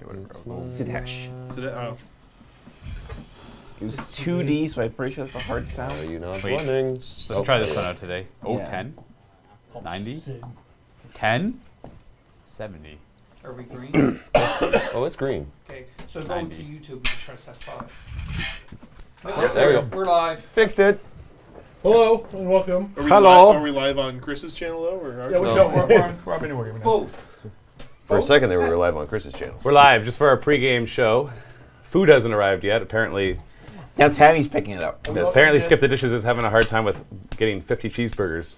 Sidesh. Oh. It was 2D, so I'm pretty sure that's a hard sound. Are you not Wait. running? Let's try this one out today. Oh, Yeah. 10? 90? 10? 70. Are we green? Oh, it's green. Okay, so go 90. to YouTube and press F5. There we go. We're live. Fixed it. Hello and welcome. Are we live on Chris's channel though, or Yeah, we're up anywhere. Both. For a second, they were live on Chris's channel. We're live just for our pregame show. Food hasn't arrived yet. Apparently, Now Tammy's picking it up. apparently Skip the Dishes is having a hard time with getting 50 cheeseburgers.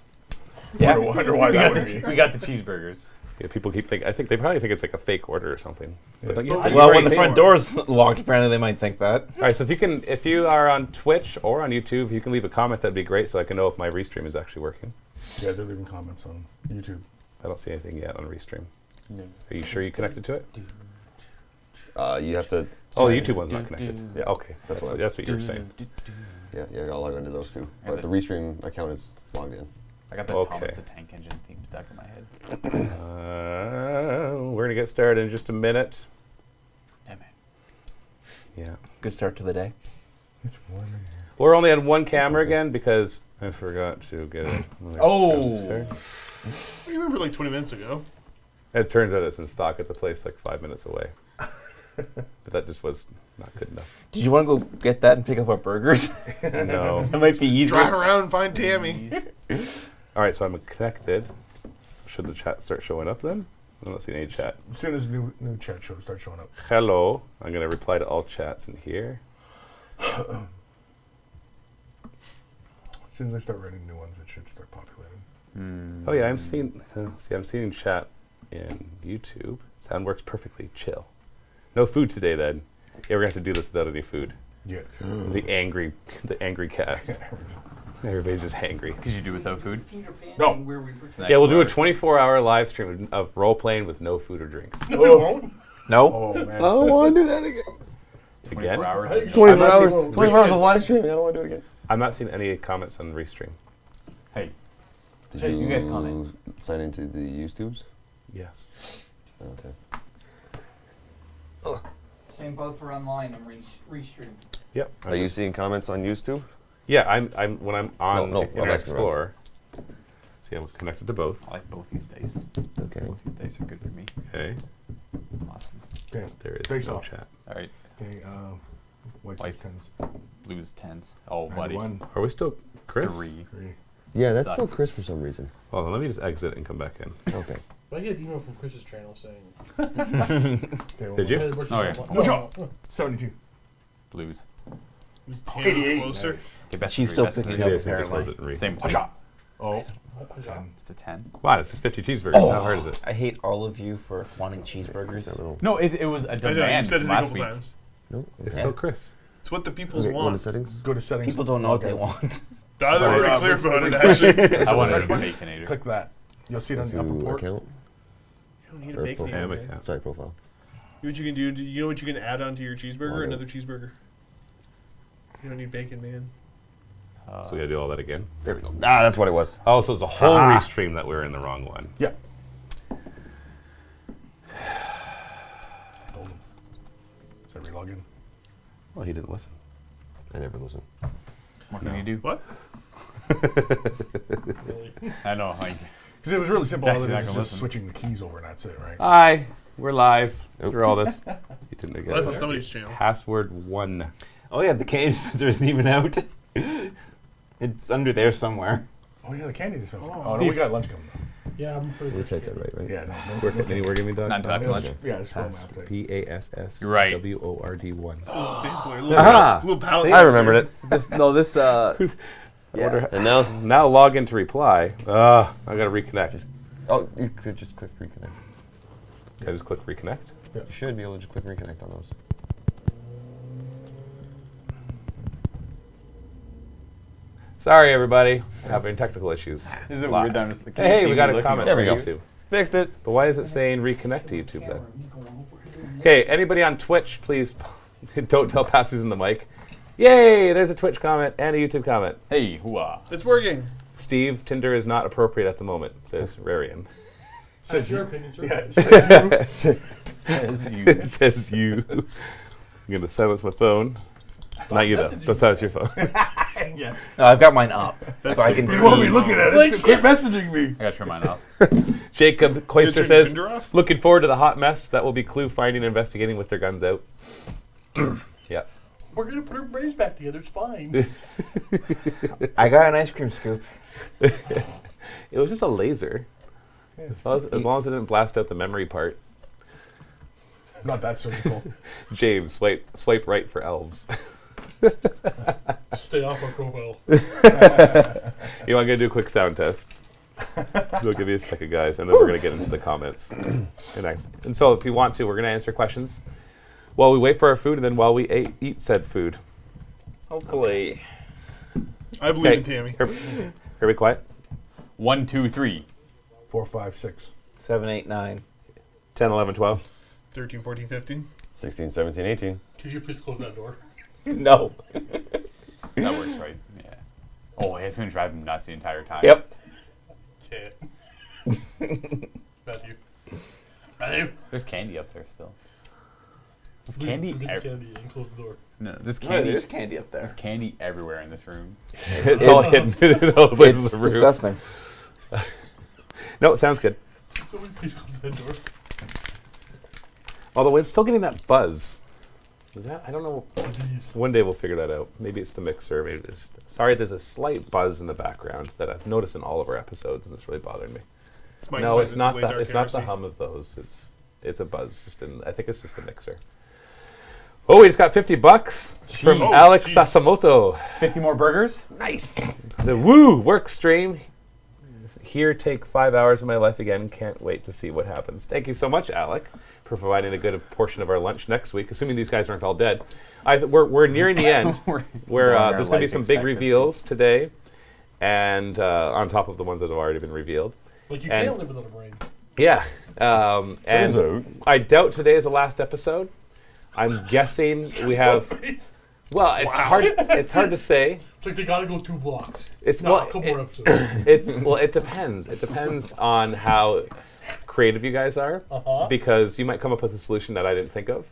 Yeah. Wonder why that would be. We got the cheeseburgers. Yeah, people keep thinking. I think they probably think it's like a fake order or something. But like, yeah, Well, when the front door's locked, apparently they might think that. All right, so if you are on Twitch or on YouTube, you can leave a comment. That'd be great, so I can know if my restream is actually working. Yeah, they're leaving comments on YouTube. I don't see anything yet on restream. No. Are you sure you connected to it? You have to. Oh, the YouTube one's not connected. Yeah. Okay, that's what you were saying. Yeah, you gotta log into those two. But the Restream account is logged in. I got the Thomas the Tank Engine theme stuck in my head. We're gonna get started in just a minute. Damn it. Yeah. Good start to the day. It's warm in here. We're only on one camera again because I forgot to get it. I remember like 20 minutes ago. It turns out it's in stock at the place like 5 minutes away. But that just was not good enough. Did you want to go get that and pick up our burgers? No. It might be easier. Drive around and find Tammy. All right, so I'm connected. So should the chat start showing up then? I'm not seeing any chat. As soon as new chat shows start showing up. Hello. I'm going to reply to all chats in here. As soon as I start writing new ones, it should start populating. Oh yeah, I'm seeing chat in YouTube. Sound works perfectly. Chill. No food today then. Yeah, we're gonna have to do this without any food. Yeah. The angry cast. Everybody's just hangry. Could you do without food? No. Yeah, we'll do a 24-hour live stream of role playing with no food or drinks. No, we won't. No. Oh man. I don't want to do that again. 24 hours. 24 hours. 24 hours of live streaming. I don't want to do it again. I'm not seeing any comments on Restream. Hey. Did Hey, you guys comment. sign into the YouTubes? Yes. Okay. Same both are online and restream. Yep. Are you seeing comments on YouTube? Yeah, I'm when I'm on No, Internet Explorer. See, I'm connected to both. I like both these days. Okay. Both these days are good for me. Okay. Awesome. Okay. There is Face no off. chat. All right. Okay. White tens. Blues 10s. Oh, buddy. 91. Are we still Chris? 3. Yeah, that's Sucks. still Chris for some reason. Hold on, let me just exit and come back in. Okay. I get an email from Chris's channel saying. Did you? Oh, yeah. No. 72. Blues. Is Tammy closer? Okay, best She's three, still best picking three. up. Maybe I just apparently. wasn't reading. Same. Oh. It's a 10. Wow, it's just 50 cheeseburgers. How hard is it? I hate all of you for wanting cheeseburgers. No, it was a I know, you demand said it from a last couple week. times. No. It's Okay. still Chris. It's what the people's Okay, go to want. settings. Go to settings. People don't know what Okay. they want. They're pretty clear about it, refresh. actually. I wanted a Refresh baconator. Click that. You'll see it on the upper To port. account. You don't need a Or bacon. profile. Ham man. account. Sorry, profile. You know what you can do? You know what you can add onto your cheeseburger? Log in. Another cheeseburger. You don't need bacon, man. So we gotta do all that again. There we go. Ah, that's what it was. Oh, so it's a whole restream that we're in the wrong one. Yeah. So we log in. Well, he didn't listen. I never listen. What can you do? What? I know. Like, Because it was really simple. All Jack's it not is gonna just listen. switching the keys over and that's it, right? Hi, we're live through all this. You didn't get Live on it. somebody's channel. Password 1. Oh yeah, the candy dispenser isn't even out. It's under there somewhere. Oh yeah, the candy dispenser. Oh no, we got lunch coming though. Yeah, I'm pretty You typed that right? Yeah, no. Work at any working me dog. Not talking much. Yeah, it's from appetite. PASS. You're right. WORD1. Oh, sampler. Little palate. I remembered it. Yeah. And now, Now log in to reply. I gotta reconnect. oh, you could just click reconnect. Can I just click reconnect? You should be able to just click reconnect on those. Sorry, everybody. Having technical issues. is it Live. weird? I'm just like, Hey, we got a comment There from we go. YouTube. Fixed it. But why is it saying reconnect to YouTube then? Okay, anybody on Twitch, please don't tell pastors in the mic. Yay, there's a Twitch comment and a YouTube comment. Hey, hooah. It's working. Steve, Tinder is not appropriate at the moment, says Rarian. That's your opinion, sir. Yeah, Says you. It says you. I'm going to silence my phone. Not you, though. Don't silence your phone. Yeah. No, I've got mine up, so I can You won't be see. looking at it. Quit messaging me. I gotta turn mine off. Jacob Coister turn says, Tinder off? looking forward to the hot mess. That will be Clue finding and investigating with their guns out. Yeah. We're gonna put our brains back together. It's fine. I got an ice cream scoop. It was just a laser. As long as it didn't blast out the memory part. Not that surgical. James, swipe right for elves. Stay off our profile. You want to do a quick sound test? We'll give you a second, guys, and then we're going to get into the comments. And so if you want to, we're going to answer questions while we wait for our food and then while we eat said food. Hopefully. I believe in Tammy. Here, be quiet. 1, 2, 3. 4, 5, 6. 7, 8, 9. 10, 11, 12. 13, 14, 15. 16, 17, 18. Could you please close that door? No. That works, right? Yeah. Oh, it's gonna drive him nuts the entire time. Yep. Okay. Matthew. Matthew. There's candy up there still. There's Go candy. get the candy and close the door. No, there's No, candy. there's candy up there. There's candy everywhere in this room. It's all hidden in all the places It's of the room. disgusting. No, it sounds good. Somebody please close that door. Although I'm still getting that buzz. I don't know. Please. One day we'll figure that out. Maybe it's the mixer. Maybe it's. Sorry, there's a slight buzz in the background that I've noticed in all of our episodes, and it's really bothering me. It's my No, it's excitement not to play that. Dark It's not the Heresy. hum of those. It's a buzz. I think it's just a mixer. Oh, we just got $50 from Oh, Alex jeez. Sasamoto. 50 more burgers? Nice. The woo work stream. Here, take 5 hours of my life again. Can't wait to see what happens. Thank you so much, Alec, for providing a good portion of our lunch next week, assuming these guys aren't all dead. We're nearing the end. We're Where going our there's going to be life some big expectancy. reveals today, and on top of the ones that have already been revealed. Like you And- can't live without a brain. Yeah, and Turns out. I doubt today is the last episode. I'm guessing we have. Well, it's hard. It's hard to say. It's like they gotta go 2 blocks. It's No, well, a couple more episodes. it depends. It depends on how creative you guys are, Uh-huh. because you might come up with a solution that I didn't think of.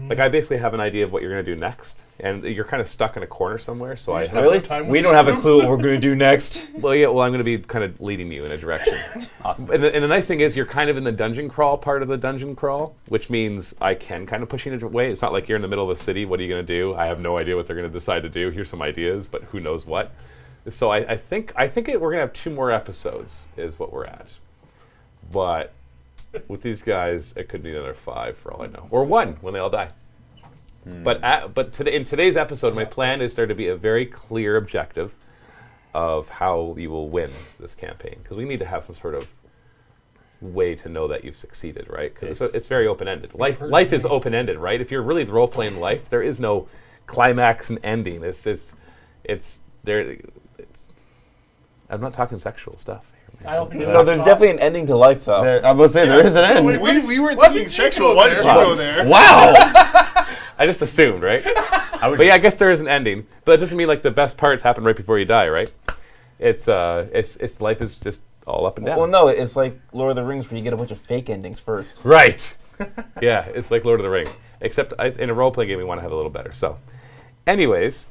Like I basically have an idea of what you're going to do next, and you're kind of stuck in a corner somewhere. So I have, Really? We don't have a clue what we're going to do next. I'm going to be kind of leading you in a direction. Awesome. And the nice thing is you're kind of in the dungeon crawl part of the dungeon crawl, which means I can kind of push you in a way. It's not like you're in the middle of the city. What are you going to do? I have no idea what they're going to decide to do. Here's some ideas, but who knows what. So I think we're going to have 2 more episodes is what we're at. But with these guys, it could be another 5 for all I know. Or 1 when they all die. But today, in today's episode, my plan is there to be a very clear objective of how you will win this campaign, because we need to have some sort of way to know that you've succeeded, right? Because it's very open-ended. Life is open-ended, right? If you're really role-playing life, there is no climax and ending. It's there. I'm not talking sexual stuff here, man. I don't think No, there's definitely an ending to life, though. I'm about to say, there is an end. We weren't Why thinking did you sexual. go Why there? did you go there? Wow! I just assumed, right? But yeah, I guess there is an ending. But it doesn't mean like the best parts happen right before you die, right? It's life is just all up and down. Well, no, it's like Lord of the Rings where you get a bunch of fake endings first. Right. Yeah, it's like Lord of the Rings. Except in a role-play game, we want to have it a little better. So, anyways,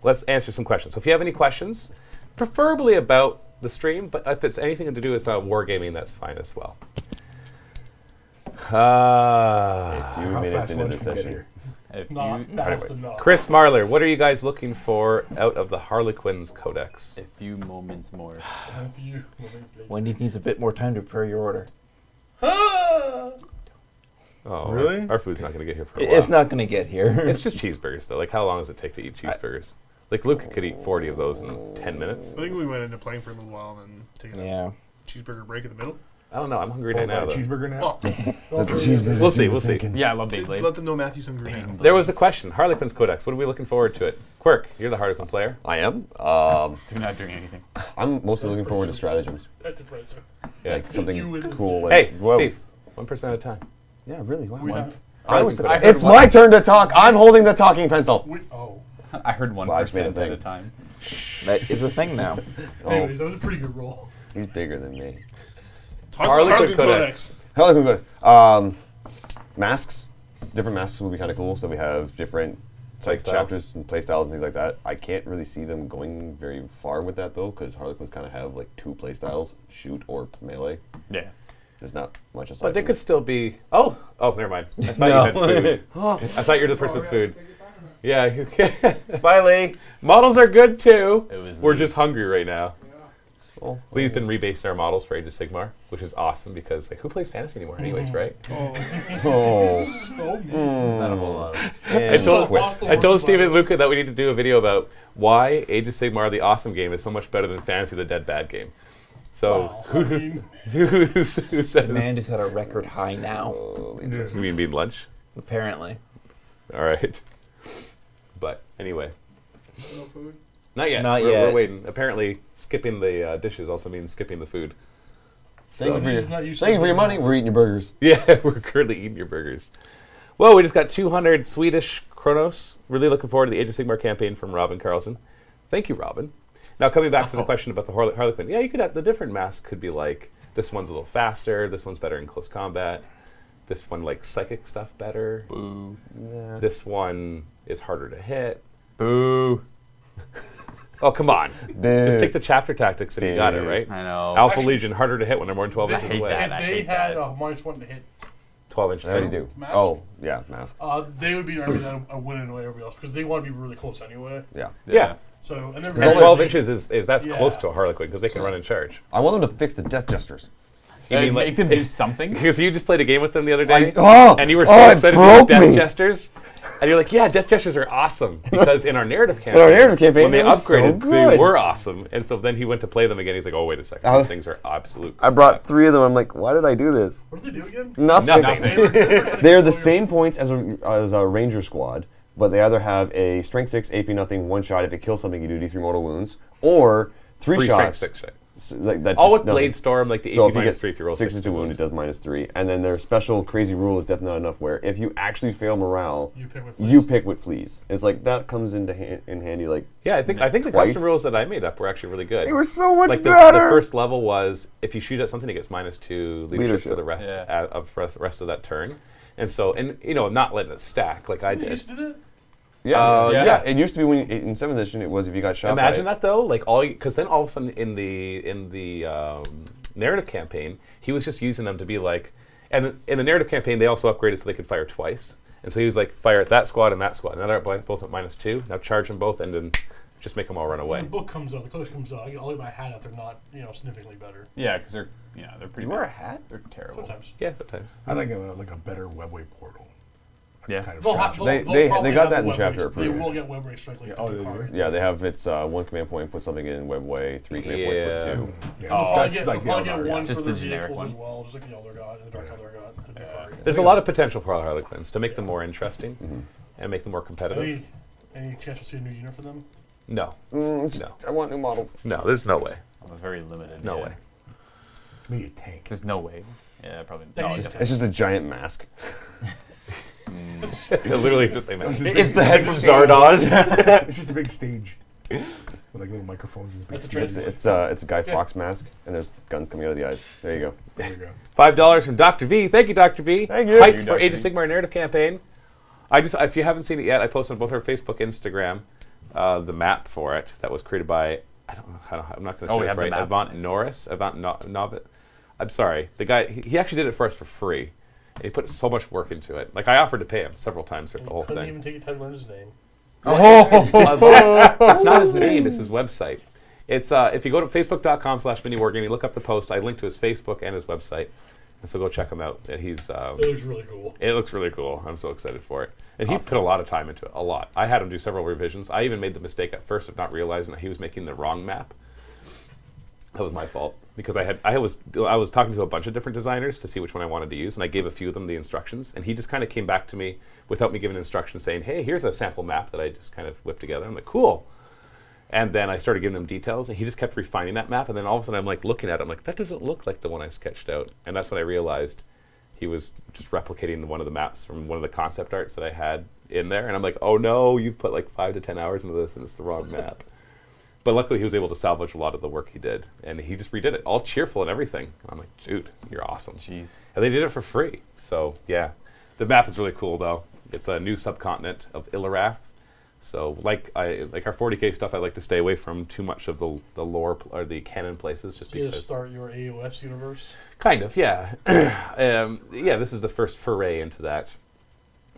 let's answer some questions. So if you have any questions, preferably about the stream, but if it's anything to do with wargaming, that's fine as well. A few How minutes fast into the lunch can we get session. here? If Not you, fast enough. Chris Marler, what are you guys looking for out of the Harlequins Codex? a few moments more. A few moments later. Wendy needs a bit more time to prepare your order. Ah! Oh, Really? Our food's not going to get here for a while. It's not going to get here. It's just cheeseburgers, though. Like, how long does it take to eat cheeseburgers? Like, Luke could eat 40 of those in 10 minutes. I think we might end up playing for a little while and then taking Yeah. a cheeseburger break in the middle. I don't know. I'm hungry Followed right by now, a though. cheeseburger now. Oh, We'll see. We'll see. Yeah, I love Beyblade. let them know Matthew's hungry now. There was a question. Harlequins Codex. What are we looking forward to it? Quirk, you're the Harlequin player. I am. They're not doing anything. I'm mostly looking forward to stratagems. That's impressive. Yeah. Like something You win this cool. Hey, and, whoa. Steve. 1% at a time. Yeah, really. Wow. We have. Harlequin I Codex. heard It's my turn to talk. I'm holding the talking pencil. Oh. I heard 1% I just made a at thing. a time. That is a thing now. Anyways, that was a pretty good roll. He's bigger than me. Talk Harlequin about Harlequin Codex. Codex. Harlequin bonus. Masks. Different masks would be kind of cool. So we have different like Playstyles. chapters and playstyles and things like that. I can't really see them going very far with that though, because Harlequins kind of have like 2 playstyles: shoot or melee. Yeah. There's not much aside. But they from could that. still be. Oh, never mind. I thought you had food. I thought you were the person with food. Yeah. Bye, Lee. Models are good too. It was We're Lee. just hungry right now. Oh. Lee's been rebasing our models for Age of Sigmar, which is awesome because like who plays fantasy anymore, anyways, right? Oh. Not a whole lot. I told Twist. I told Steve and Luca that we need to do a video about why Age of Sigmar, the awesome game, is so much better than Fantasy, the dead bad game. So Wow, I mean, who says? Demand is at a record high now, You mean lunch? apparently. All right. But anyway, no food. not yet. Not we're yet. waiting. Apparently, skipping the dishes also means skipping the food. Thank you for He's not your, used to thank you for it. your money. We're eating your burgers. Yeah, we're currently eating your burgers. Well, we just got 200 Swedish Kronos. Really looking forward to the Age of Sigmar campaign from Robin Carlson. Thank you, Robin. Now, coming back to the question about the Harlequin. Yeah, you could have the different masks could be like, this one's a little faster, this one's better in close combat, this one like psychic stuff better, Boo. Yeah. this one is harder to hit. Boo. Oh, come on. Just Dude. take the chapter tactics and you got it, right? I know. Alpha Actually- Legion, harder to hit when they're more than 12 They- inches hate away. that. If I they hate had that. a -1 to hit, 12 inches. I already do. Max? Oh, yeah, mask. they would be an army that are winning away everybody else because they want to be really close anyway. Yeah. Yeah. So and And they're 12 inches is that's Yeah. close to a Harlequin because they can run in charge. I want them to fix the death jesters. You mean make them do something? Because you just played a game with them the other day, Oh! and you were Oh, so it excited broke about Death me. Jesters, and you're like, yeah, Death Jesters are awesome, because in our narrative campaign, when they they were so upgraded, they good. were awesome, and so then he went to play them again, he's like, oh, wait a second, I was- these things are absolute I brought 3 of them. I'm like, why did I do this? What do they do again? Nothing. Nothing. They're the same points as a ranger squad, but they either have a strength 6, AP nothing, 1 shot. If it kills something, you do D3 mortal wounds, or 3 free strength shots. 6 shot. Like that All just with nothing. Blade Storm, like the So AP if you minus get 3 if you roll 6 6 to wound, it does -3. And then their special crazy rule is death not enough, where if you actually fail morale, You pick with you fleas. pick with fleas. It's like that comes into in handy. Like Yeah, I think the Twice. custom rules that I made up were actually really good. they were so much Like the better. first level was if you shoot at something, it gets -2 leadership for the rest Yeah. of the rest of that turn, and so not letting it stack like I You did. used to do that? yeah, Yeah. yeah. It used to be when in 7th edition, it was if you got shot. Imagine by that though, like because then all of a sudden in the narrative campaign, he was just using them to be like, and in the narrative campaign, they also upgraded so they could fire twice, and so he was like, fire at that squad and that squad. Now they're both at -2. Now charge them both and then just make them all run When away. the book comes out, the collection comes out. I'll get my hat out. They're not, significantly better. Yeah, because they're they're pretty. You wear a bad. hat? They're terrible. Sometimes. Yeah, sometimes. I like a better webway portal. Yeah. Kind of They'll strategy. They probably got have that in web chapter race. They approved. will get web race strike like Yeah, the oh, they card. do? Yeah, they have it's 1 command point, put something in webway, 3 command points, Yeah. put 2. Yeah, They'll Oh, probably that's get, like the they'll probably Eldar, get yeah. one Just for the the generic vehicles one. as well, just like the Elder God, the Dark Elder God. and the card. There's a lot of potential for Harlequins to make them more interesting and make them more competitive. Any chance we'll see a new unit for them? No, No. I want new models. no, there's no way. Oh, very limited. No yeah. way. Maybe a tank. There's no way. Yeah, probably. They No, need it's to- It's just a giant mask. Literally just like It's the head from Zardoz. It's just a big stage with like little microphones and big That's a trend. speakers. It's a Guy Fawkes mask, and there's guns coming out of the eyes. There you go. There you go. $5 from Dr. V. Thank you, Dr. V. Thank you. Hype Thank you, for Dr. Age of V. Sigmar narrative campaign. If you haven't seen it yet, I posted on both our Facebook, Instagram, the map for it that was created by I'm not going to say Oh, we this have the right. map Avant on Norris, Novit. I'm sorry. The guy he actually did it for us for free. He put so much work into it. Like I offered to pay him several times for the whole Couldn't thing. even take your time to learn his name. It's not his name, it's his website. It's if you go to facebook.com/miniwargame, you look up the post, I linked to his Facebook and his website. And so go check him out. And he's It looks really cool. it looks really cool. I'm so excited for it. And he put a lot of time into it, a lot. I had him do several revisions. I even made the mistake at first of not realizing that he was making the wrong map. That was my fault because I was talking to a bunch of different designers to see which one I wanted to use, and I gave a few of them the instructions, and he just kind of came back to me without me giving instructions, saying, "Hey, here's a sample map that I just kind of whipped together." I'm like, "Cool." And then I started giving him details, and he just kept refining that map. And then all of a sudden, I'm like looking at it, I'm like, "That doesn't look like the one I sketched out." And that's when I realized he was just replicating one of the maps from one of the concept arts that I had in there. And I'm like, "Oh no, you've put like 5 to 10 hours into this, and it's the wrong map." But luckily, he was able to salvage a lot of the work he did, and he just redid it, all cheerful and everything. And I'm like, dude, you're awesome. Jeez. And they did it for free. So yeah, the map is really cool though. It's a new subcontinent of Illarath. So like our 40k stuff, I like to stay away from too much of the lore or the canon places, just You because. start your AOS universe. Kind of, yeah. Yeah, this is the first foray into that.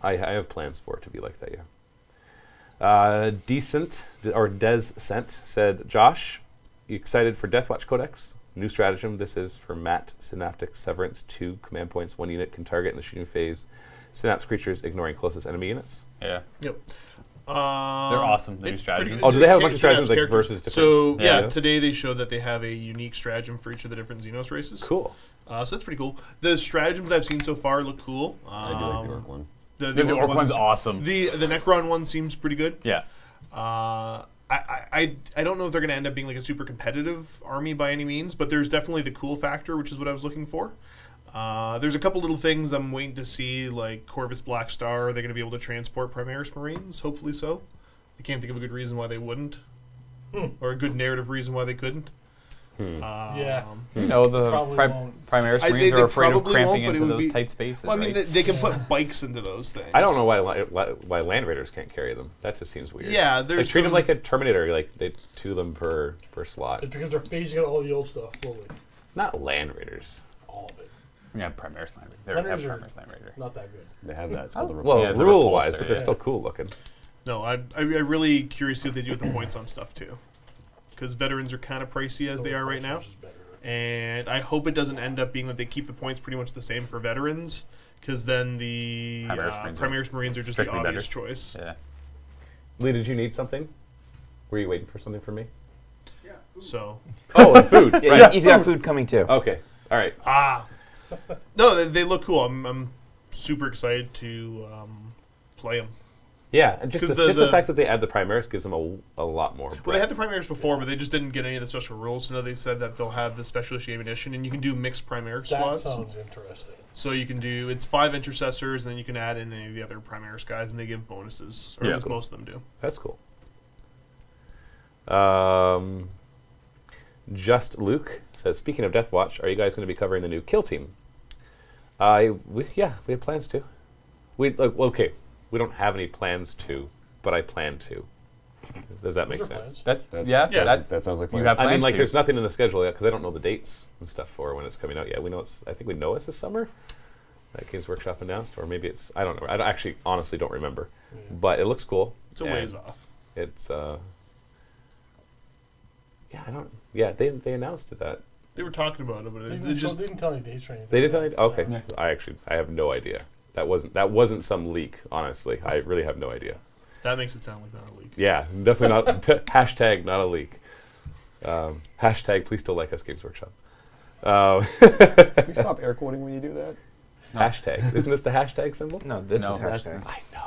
I have plans for it to be like that, yeah. Decent, or Descent, said, Josh, you excited for Deathwatch Codex? New stratagem. This is for Matt Synaptic Severance. 2 command points. 1 unit can target in the shooting phase. Synapse creatures ignoring closest enemy units. Yeah. Yep. They're awesome, the new stratagems. Oh, do they have a bunch of Synapse stratagems like characters. versus defense? So Yeah. today they showed that they have a unique stratagem for each of the different Xenos races. Cool. So that's pretty cool. The stratagems I've seen so far look cool. I do like the orc one. The Orc one's awesome. The Necron one seems pretty good. Yeah. I don't know if they're going to end up being like a super competitive army by any means, but there's definitely the cool factor, which is what I was looking for. There's a couple little things I'm waiting to see, like Corvus Black Star. Are they going to be able to transport Primaris Marines? Hopefully so. I can't think of a good reason why they wouldn't, or a good narrative reason why they couldn't. Yeah. You know, the Probably won't. Primaris They Marines are afraid of probably cramping won't, but it into would those be- tight spaces. Well, I mean, right? they can put bikes into those things. I don't know why Land Raiders can't carry them. That just seems weird. Yeah, Like, there's treat them some- like a Terminator. Like they 2 them per slot. It's because they're phasing out all the old stuff slowly. Not Land Raiders. All of it. Yeah, Primaris Land Raider. They Land have Raiders are- Primaris Land Raider. Not that good. They have that. It's called the Well, Yeah, the rule wise, repulsor, but they're yeah. still cool looking. No, I'm really curious to see what they do with the points on stuff too, because veterans are kind of pricey as they are right now. And I hope it doesn't end up being that they keep the points pretty much the same for veterans, because then the Primaris Marines are just the strictly obvious better. choice. Yeah. Lee, did you need something? Were you waiting for something from me? So, Oh, and food. Yeah, Right. he's got food coming too. Okay. All right. no, they look cool. I'm super excited to play them. Yeah, and just 'Cause the the fact that they add the Primaris gives them a lot more. Well, they had breadth. the Primaris before, but they just didn't get any of the special rules. So now they said that they'll have the special issue ammunition, and you can do mixed Primaris That squads. sounds interesting. So you can do, it's 5 intercessors, and then you can add in any of the other Primaris guys, and they give bonuses, or Yeah. at least Cool. most of them do. That's cool. Just Luke says, speaking of Deathwatch, are you guys going to be covering the new Kill Team? We have plans to. We don't have any plans to, but I plan to. Does that make Those are sense? plans. That sounds like You plans. have I mean, plans like, to. there's nothing in the schedule yet because I don't know the dates and stuff for when it's coming out yet. I think we know it's this summer. That Games Workshop announced, or maybe it's, I don't know. Actually, honestly, don't remember. But it looks cool. It's a ways off. It's they announced that. They were talking about it, but They it didn't, just they didn't tell any dates or anything. They did tell you? Okay. Yeah. I have no idea. That wasn't some leak, honestly. I really have no idea. that makes it sound like not a leak. Yeah, definitely not hashtag not a leak. Hashtag please still like us Games Workshop. Can you stop air quoting when you do that? Hashtag. Isn't this the hashtag symbol? No, this No, is that's- hashtag. I know.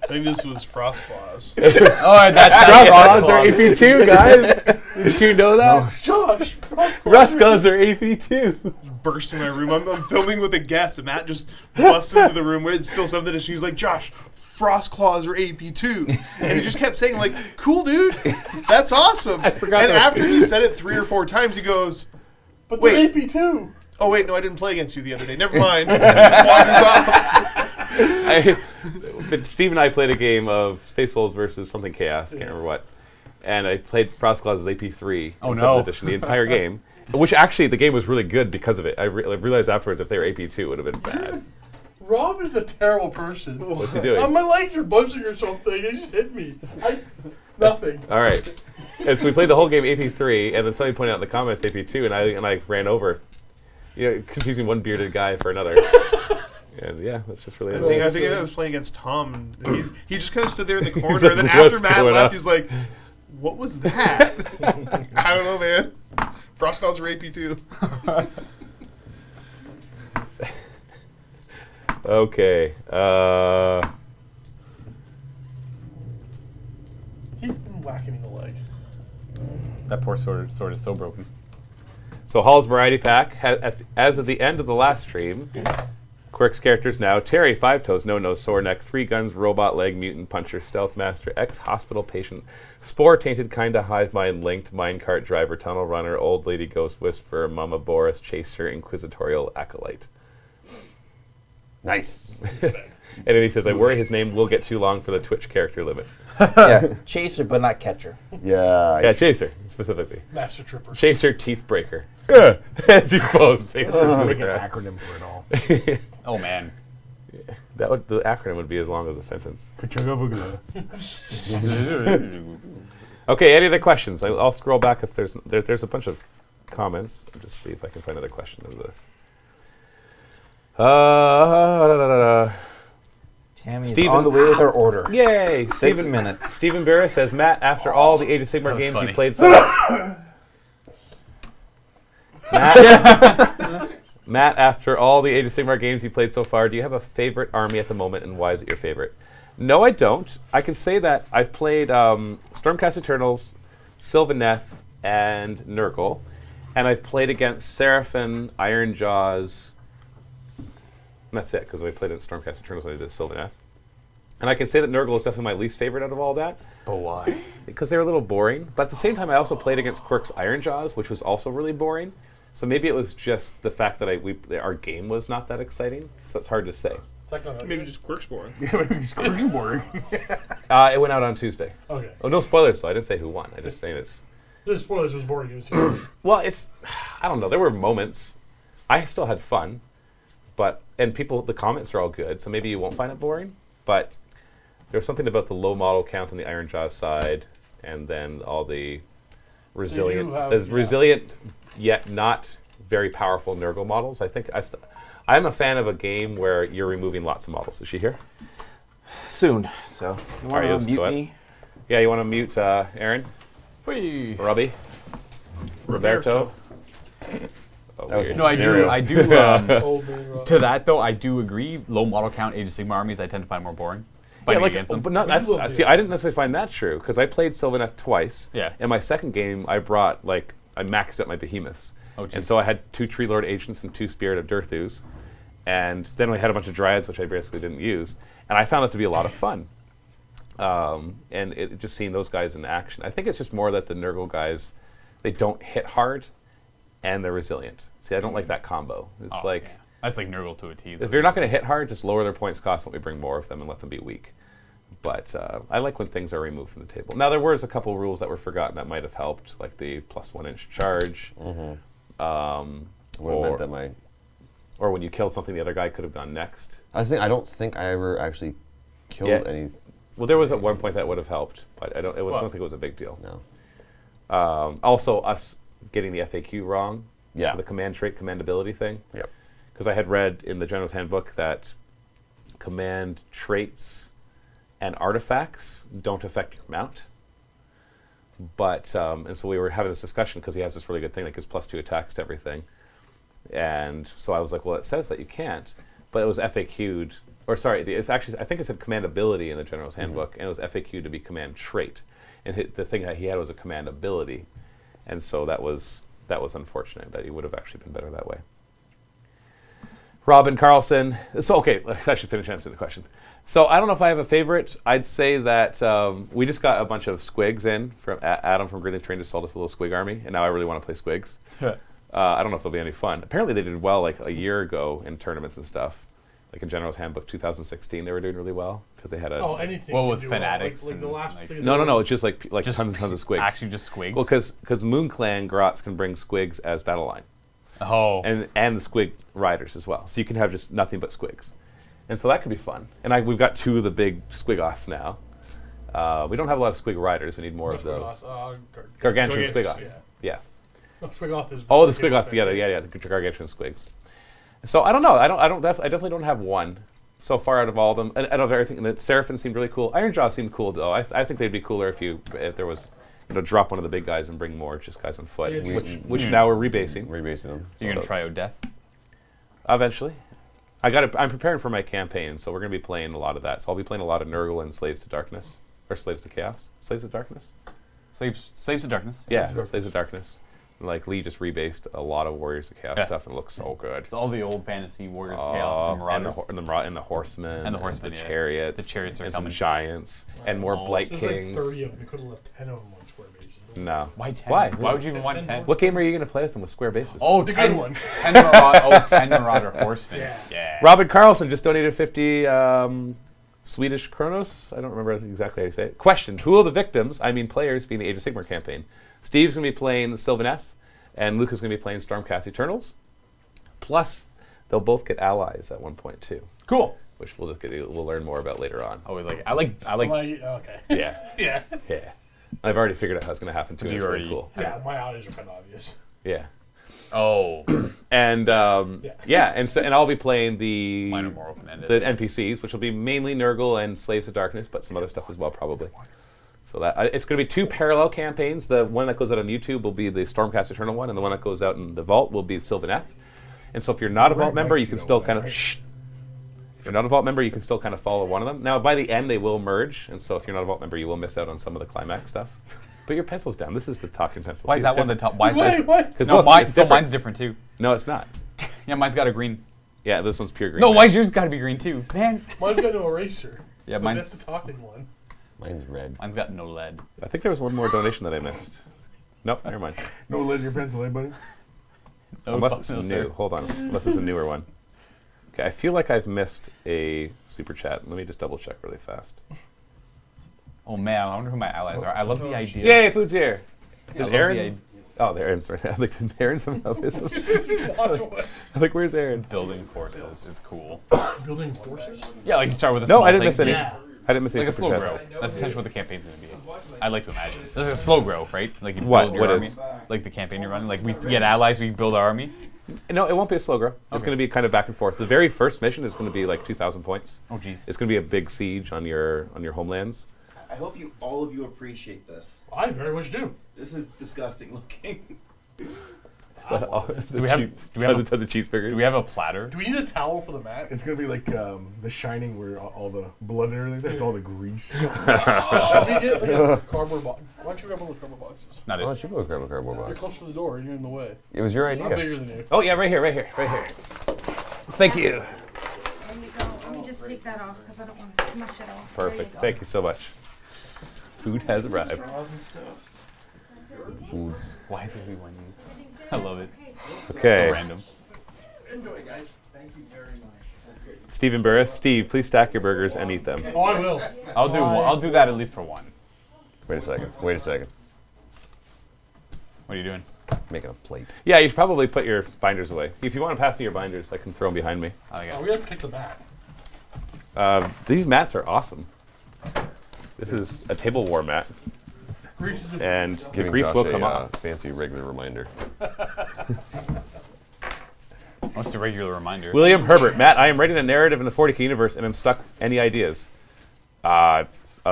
I think this was Frost Claws. Oh, that's Rust are AP2, guys. Did you know that? Josh! Rust are AP2. Burst in my room. I'm filming with a guest, and Matt just busts into the room with still something, and she's like, Josh, Frost Claws are AP2. And he just kept saying, like, cool, dude. That's awesome. I forgot And that. after he said it 3 or 4 times, he goes, But Wait. they're AP too. oh, wait, no, I didn't play against you the other day. Never mind. Wanders off. But Steve and I played a game of Space Wolves versus something Chaos, can't remember what. And I played Frost Claws as AP3 Oh, in no. 7th edition the entire game. Which actually, the game was really good because of it. I realized afterwards if they were AP2, it would have been bad. Rob is a terrible person. What's he doing? My legs are buzzing or something. It just hit me. Nothing. All right. And so we played the whole game AP3, and then somebody pointed out in the comments AP2, and I ran over, confusing one bearded guy for another. And yeah, that's just really. I think I was playing against Tom, and he just kind of stood there in the corner, He's like, and then after "What's Matt going left, on?" he's like, what was that? I don't know, man. Frost Claws are AP2. Okay. He's been whacking me in the leg. That poor sword is so broken. So Hall's Variety Pack, as of the end of the last stream, Quirk's characters now. Terry, 5 toes, no nose, sore neck, 3 guns, robot leg, mutant puncher, stealth master, ex-hospital patient, spore tainted, kinda hive mind linked, minecart driver, tunnel runner, old lady ghost whisperer, mama Boris, chaser, inquisitorial acolyte. Nice. And then he says, I worry his name will get too long for the Twitch character limit. Yeah, chaser, but not catcher. Yeah. Yeah, chaser, specifically. Master Trooper. Chaser, teeth breaker. As you close, faces. Make an acronym for it all. Oh man. That would, the acronym would be as long as a sentence. Okay, any other questions? I'll scroll back if there's a bunch of comments. I'll just see if I can find another question of this. Tammy's Steven- on the way with her order. Yay! 6 minutes. Stephen Barris says, Matt, after all the Age of Sigmar was games funny. you played so Matt, after all the Age of Sigmar games you played so far, do you have a favorite army at the moment, and why is it your favorite? No, I don't. I can say that I've played Stormcast Eternals, Sylvaneth, and Nurgle, and I've played against Seraphim, Iron Jaws, and that's it, because I played at Stormcast Eternals and I did Sylvaneth. And I can say that Nurgle is definitely my least favorite out of all that. But why? Because they're a little boring. But at the same time, I also played against Quirk's Iron Jaws, which was also really boring. So maybe it was just the fact that our game was not that exciting. So it's hard to say. Maybe just Quirk's boring. It's boring. It went out on Tuesday. Okay. Oh, no spoilers, though. I didn't say who won. I just saying it's... The spoilers was boring. It was Well, it's... I don't know. There were moments. I still had fun. And the comments are all good, so maybe you won't find it boring. But there's something about the low model count on the Iron Jaws side, and then all the resilient, resilient yet not very powerful Nurgle models. I think I'm a fan of a game where you're removing lots of models. Is she here? Soon. So, you want Alright, to go mute ahead. me? Yeah, you want to mute Aaron? Whee! Robbie? Roberto? Oh, That was weird. No, I Stereo. do. old man rock. To that though, I do agree. Low model count Age of Sigmar armies, I tend to find more boring. Yeah, Fighting like, against them. but not, that's, see, I didn't necessarily find that true because I played Sylvaneth twice. Yeah. In my second game, I maxed out my behemoths, Oh, and jeez. so I had 2 Tree Lord agents and 2 Spirit of Durthus, and then we had a bunch of Dryads, which I basically didn't use, and I found it to be a lot of fun. And just seeing those guys in action, I think it's just more that the Nurgle guys, they don't hit hard, and they're resilient. See, I don't like that combo. It's Yeah. That's like Nurgle to a T. if you're not going to hit hard, just lower their points cost, let me bring more of them and let them be weak. But I like when things are removed from the table. Now, there was a couple rules that were forgotten that might have helped, like the +1-inch charge. Would have meant that my... Or when you kill something, the other guy could have gone next. I don't think I ever actually killed Yeah. any... Well, there was at one point that would have helped, but I don't think it was a big deal. No. Also, us getting the FAQ wrong. Yeah. The command trait, commandability thing. Yep. Because I had read in the General's Handbook that command traits and artifacts don't affect your mount. But, and so we were having this discussion because he has this really good thing that gives +2 attacks to everything. And so I was like, well, it says that you can't, but it was FAQ'd, or sorry, it's actually, I think it said commandability in the General's Handbook, and it was FAQ'd to be command trait. And the thing that he had was a command ability. And so that was unfortunate, that he would have actually been better that way. Robin Carlson. So, okay, I should finish answering the question. So I don't know if I have a favorite. I'd say that we just got a bunch of squigs in. From Adam from Greenleaf Train just sold us a little squig army, and now I really want to play squigs. I don't know if they'll be any fun. Apparently they did well like a year ago in tournaments and stuff. Like in General's Handbook 2016, they were doing really well because they had a... Oh, anything. Well, you with do fanatics Like the and, last like- thing. No, it's just like Just tons and tons of squigs. Actually, just squigs. Well, because Moon Clan Grots can bring squigs as battle line. Oh. And the squig riders as well. So you can have just nothing but squigs. And so that could be fun. And we've got 2 of the big squigoths now. We don't have a lot of squig riders. We need more of those. Gargantuan squigoth. Yeah. No, Squigoth is. Oh, the squigoths together. Yeah, the gargantuan squigs. So I don't know. I definitely don't have one so far out of all of them. And out of everything, and the Seraphim seemed really cool. Iron Jaw seemed cool though. I think they'd be cooler if there was, drop one of the big guys and bring more just guys on foot, Yeah, which now we're rebasing. Rebasing them. You're going to try out Death? Eventually. I'm preparing for my campaign, so we're going to be playing a lot of that. So I'll be playing a lot of Nurgle and Slaves to Darkness. Or Slaves to Chaos? Slaves to Darkness? Slaves to Darkness. Yeah, Slaves to Darkness. Like Lee just rebased a lot of Warriors of Chaos stuff and it looks so good. It's all the old fantasy Warriors of Chaos and Marauders. And the Horsemen. And the Horsemen, the yeah. Chariots. The Chariots are and coming. some Giants. And more Blight There's Kings. like 30 of them. You could have left 10 of them on square bases. No. Why 10? Why? Why would you even want 10? What game are you going to play with them with square bases? Oh, The 10, good one. 10 Marauder, 10 Marauder Horsemen. Yeah. Robin Carlson just donated 50 Swedish Kronos. I don't remember exactly how you say it. Question: who will the victims, I mean players, be in the Age of Sigmar campaign? Steve's going to be playing Sylvaneth, and Luca's going to be playing Stormcast Eternals. Plus, they'll both get allies at one point too. Cool. Which we'll learn more about later on. Always like I like. Okay. Yeah, Yeah. yeah. I've already figured out how it's going to happen too. Do And you it's really already- cool. Yeah, my eyes are kind of obvious. Yeah. Oh, And and I'll be playing the mine are more open-ended. the NPCs, which will be mainly Nurgle and Slaves of Darkness, but some other stuff as well probably. So that it's going to be 2 parallel campaigns. The one that goes out on YouTube will be the Stormcast Eternal one, and the one that goes out in the Vault will be Sylvaneth. And so if you're not a Vault member, you can still kind of If you're not a Vault member, you can still kind of follow one of them. Now, by the end, they will merge, and so if you're not a Vault member, you will miss out on some of the climax stuff. Put your pencils down. This is the talking pencil. Why is that one the top? Why is that? What? Because No, mine's different too. No, it's not. Yeah, mine's got a green. Yeah, this one's pure green. No, man. why's yours got to be green too? Man. Mine's got no eraser. Yeah, But mine's that's the talking one. Mine's red. mine's got no lead. I think there was one more donation that I missed. Nope, never mind. No lead in your pencil, anybody? No, Unless it's no, new. sir. Hold on. Unless it's a newer one. Okay, I feel like I've missed a super chat. Let me just double check really fast. Oh man, I wonder who my allies are. I love the idea. Yay, food's here. I love Did the Aaron? idea. Oh, there Aaron's right now. Like, did Aaron somehow miss him? I'm like, where's Aaron? Building forces is cool. Building horses? Yeah, like you start with a No, small I didn't thing. miss any. Yeah. I didn't miss any Like a super slow chats. grow. That's essentially what the campaign's gonna be. I like to imagine. This is a slow grow, right? Like you What? build your What army. is? Like the campaign you're running. Like we get allies, we build our army. No, it won't be a slow grow. It's Okay. going to be kind of back and forth. The very first mission is going to be like 2,000 points. Oh jeez. It's going to be a big siege on your homelands. I hope all of you appreciate this. I very much do. This is disgusting looking. Do we have tons of cheeseburgers? Do we have a platter? Do we need a towel for the mat? It's gonna be like The Shining, where all the blood and everything. That's all the grease. Should we get like a cardboard box? Why don't you grab one of the cardboard boxes? Not Oh, it. you go grab a cardboard You're box. close to the door and you're in the way. It was your I'm idea. bigger than you. Oh yeah, right here. Thank you. There you go. Let me just take that off because I don't want to smush it off. Perfect. There Thank you so much. Food has arrived. Foods. Why is it we won these? I love it. Okay. So random. Enjoy, guys. Thank you very much. Stephen Burris. Steve, please stack your burgers and eat them. Oh, I will. I'll do that at least for one. Wait a second. Wait a second. What are you doing? Making a plate. Yeah, you should probably put your binders away. If you want to pass me your binders, I can throw them behind me. I like Oh, it. we have to take the mat. These mats are awesome. This is a table war mat, Grease is a and the Giving grease Josh will a come off. fancy regular reminder. What's the regular reminder? William Herbert. Matt, I am writing a narrative in the 40K universe, and I'm stuck. Any ideas? A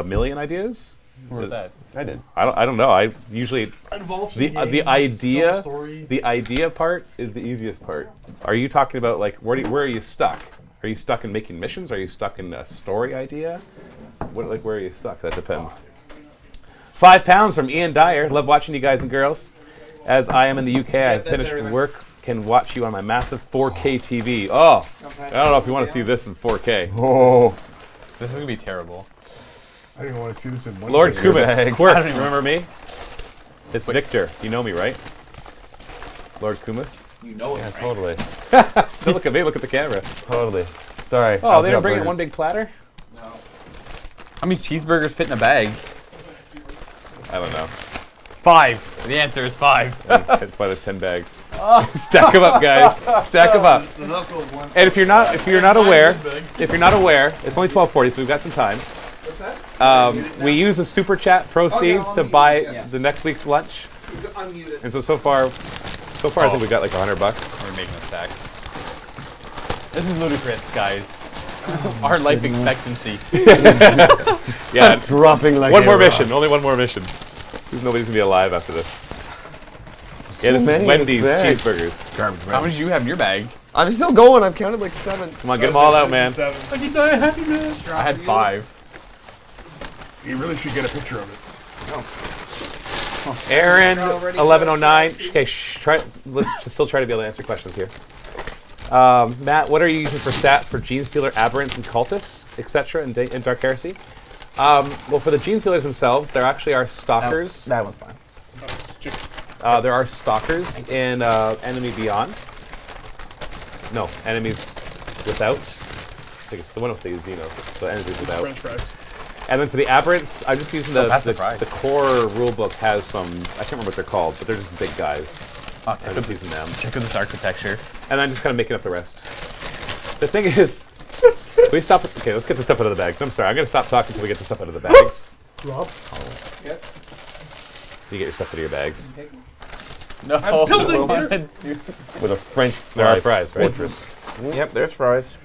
million ideas? Who wrote that? I did. I don't know. I usually involved the in the games, idea tell a story. the idea part is the easiest part. Are you talking about like where are you stuck? Are you stuck in making missions? Are you stuck in a story idea? What where are you stuck? That depends. 5 pounds from Ian Dyer. Love watching you guys and girls. As I am in the UK, I finished work. Can watch you on my massive 4K TV. Oh, I don't know if you want to see this in 4K. Oh. This is gonna be terrible. I don't even want to see this in one. Lord video. Kumis, Quirk, I don't even- remember me? It's Victor. You know me, right? Lord Kumis. You know it. Yeah, Right? totally. Don't look at me. Look at the camera. Totally. Sorry. Oh, they didn't bring it in one big platter. No. How many cheeseburgers fit in a bag? I don't know. 5. The answer is 5. It's by the 10 bags. Stack them up, guys. Stack them up. The knuckle one. And if you're not aware, it's only 12:40, so we've got some time. We use the super chat proceeds to buy the next week's lunch, Unmuted. and so far I think we got like $100. We're making a stack. This is ludicrous, guys. Our life expectancy. Yeah, Dropping like one a more rock. mission. Only one more mission. Because nobody's gonna be alive after this. Yeah, this many is in Wendy's this bag. cheeseburgers. How many do you have in your bag? I'm still going. I've counted like 7. Come on, get them all out, man. I can die a happiness. I had 5. You really should get a picture of it. Aaron, 1109. Okay, let's still try to be able to answer questions here. Matt, what are you using for stats for Gene Stealer, Aberrants, and Cultists, etc. in Dark Heresy? Well, for the Gene Stealers themselves, there actually are stalkers. That one's fine. There are stalkers in Enemy Beyond. No, enemies without. I think it's the one with the Xenos. So enemies without. French fries. And then for the Aberrants, I'm just using that's the the core rulebook has some, I can't remember what they're called, but they're just big guys. I'm just using them. Check out this architecture. And I'm just kind of making up the rest. The thing is, we stop. Okay, let's get the stuff out of the bags. I'm sorry, I'm going to stop talking until we get the stuff out of the bags. Rob? Yes. You get your stuff out of your bags. No. I'm building here. With a French There are fries, right? fortress. Yep, there's fries.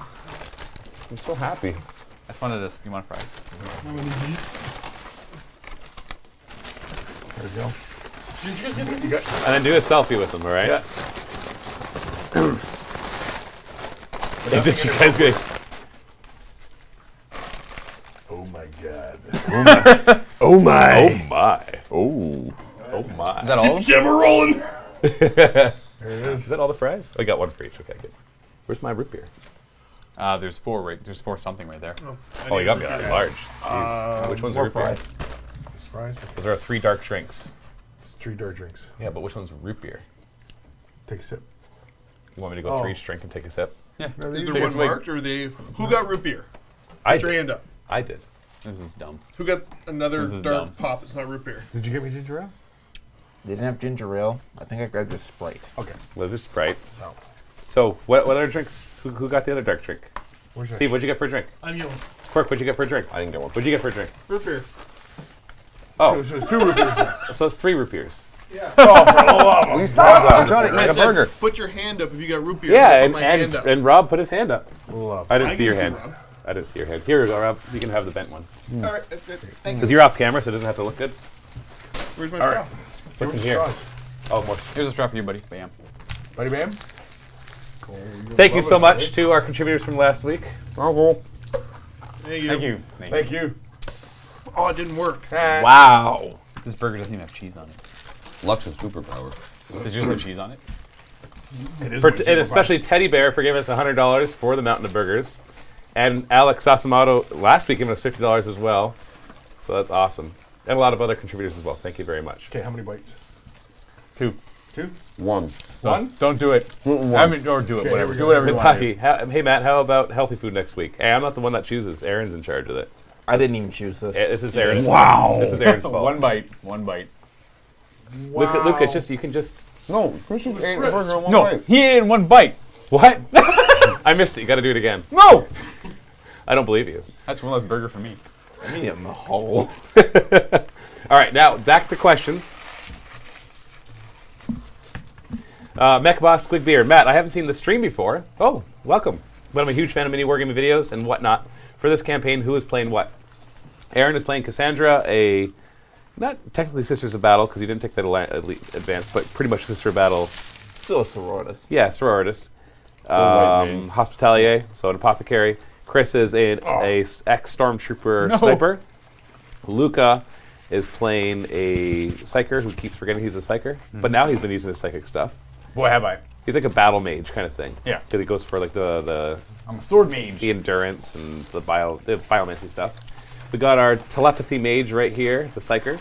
I'm so happy. I just wanted this. You want a fry? How many of these? There we go. Did you guys get them? You got And then do a selfie with them, all right? Yeah. Did you guys get? Oh my god. Oh my. Oh my! Oh. Oh my! Is that all? Camera rolling. There it is. Is that all the fries? I got one for each. Okay, good. Where's my root beer? There's four. Right, there's four something right there. Oh, you got me that large. Jeez. Which one's more root beer? fries. There's fries. Because there are 3 dark drinks. It's 3 dirt drinks. Yeah, but which one's root beer? Take a sip. You want me to go Oh. through each drink and take a sip? Yeah. Is there Take a one swig. marked, or they? Who got root beer? I Put your did. hand up. I did. This is dumb. Who got another This is dark dumb. pop that's not root beer? Did you get me ginger ale? They didn't have ginger ale. I think I grabbed a Sprite. Okay. Lizard Sprite. No. So, what other drinks? Who got the other dark drink? Where's your Steve, what'd you get for a drink? I'm yelling. Quirk, what'd you get for a drink? I didn't get one. What'd you get for a drink? Root beer. Oh, So it's 2 root beers. then. so it's 3 root beers. We stopped. I'm trying to I eat a said, burger. put your hand up if you got root beer. Yeah, I and, put my hand up. and Rob put his hand up. Love. I didn't I see your can hand. Rob. I didn't see your hand. Here you go, Rob. You can have the bent one. All right, that's good. Thank you. Because you're off camera, so it doesn't have to look good. Where's my All straw? right. What's in Give here? me straws. Oh, more. Here's a straw for you, buddy. Bam. Buddy Bam? Thank you so Love it, much to our contributors from last week. Oh, Thank you. Thank you. Thank you. Oh, it didn't work. Wow. This burger doesn't even have cheese on it. Lux's superpower. Does yours have cheese on it? It is For my and superpower. especially Teddy Bear for giving us $100 for the Mountain of Burgers. And Alex Sasamato last week giving us $50 as well. So that's awesome. And a lot of other contributors as well. Thank you very much. Okay, how many bites? 2. 2? 1. Done? Don't do it. I mean, or do it. Okay, Whatever. here we Do go. whatever you want. Hey, hey, Matt, how about healthy food next week? Hey, I'm not the one that chooses. Aaron's in charge of it. I didn't even choose this. This is Aaron's Wow. fault. This is Aaron's fault. One bite. One bite. Luca, you can just... No, Chris just ate a burger in one No, bite. he ate it in one bite. What? I missed it. You got to do it again. No. I don't believe you. That's one less burger for me. I need him the whole. All right, now back to questions. Mech Boss Squigbeard. Matt, I haven't seen the stream before. Oh, welcome. But I'm a huge fan of mini wargaming videos and whatnot. For this campaign, who is playing what? Aaron is playing Cassandra, not technically Sisters of Battle, because he didn't take that advanced, but pretty much Sister of Battle. Still a sororitas. Yeah, Sororitas. white maid. Hospitalier, so an apothecary. Chris is a ex-stormtrooper sniper. Luca is playing a psyker who keeps forgetting he's a psyker, but now he's been using his psychic stuff. Boy, have I. He's like a battle mage kind of thing. Yeah. Because he goes for like the I'm a sword mage. endurance and the biomancy stuff. We got our telepathy mage right here, the psyker.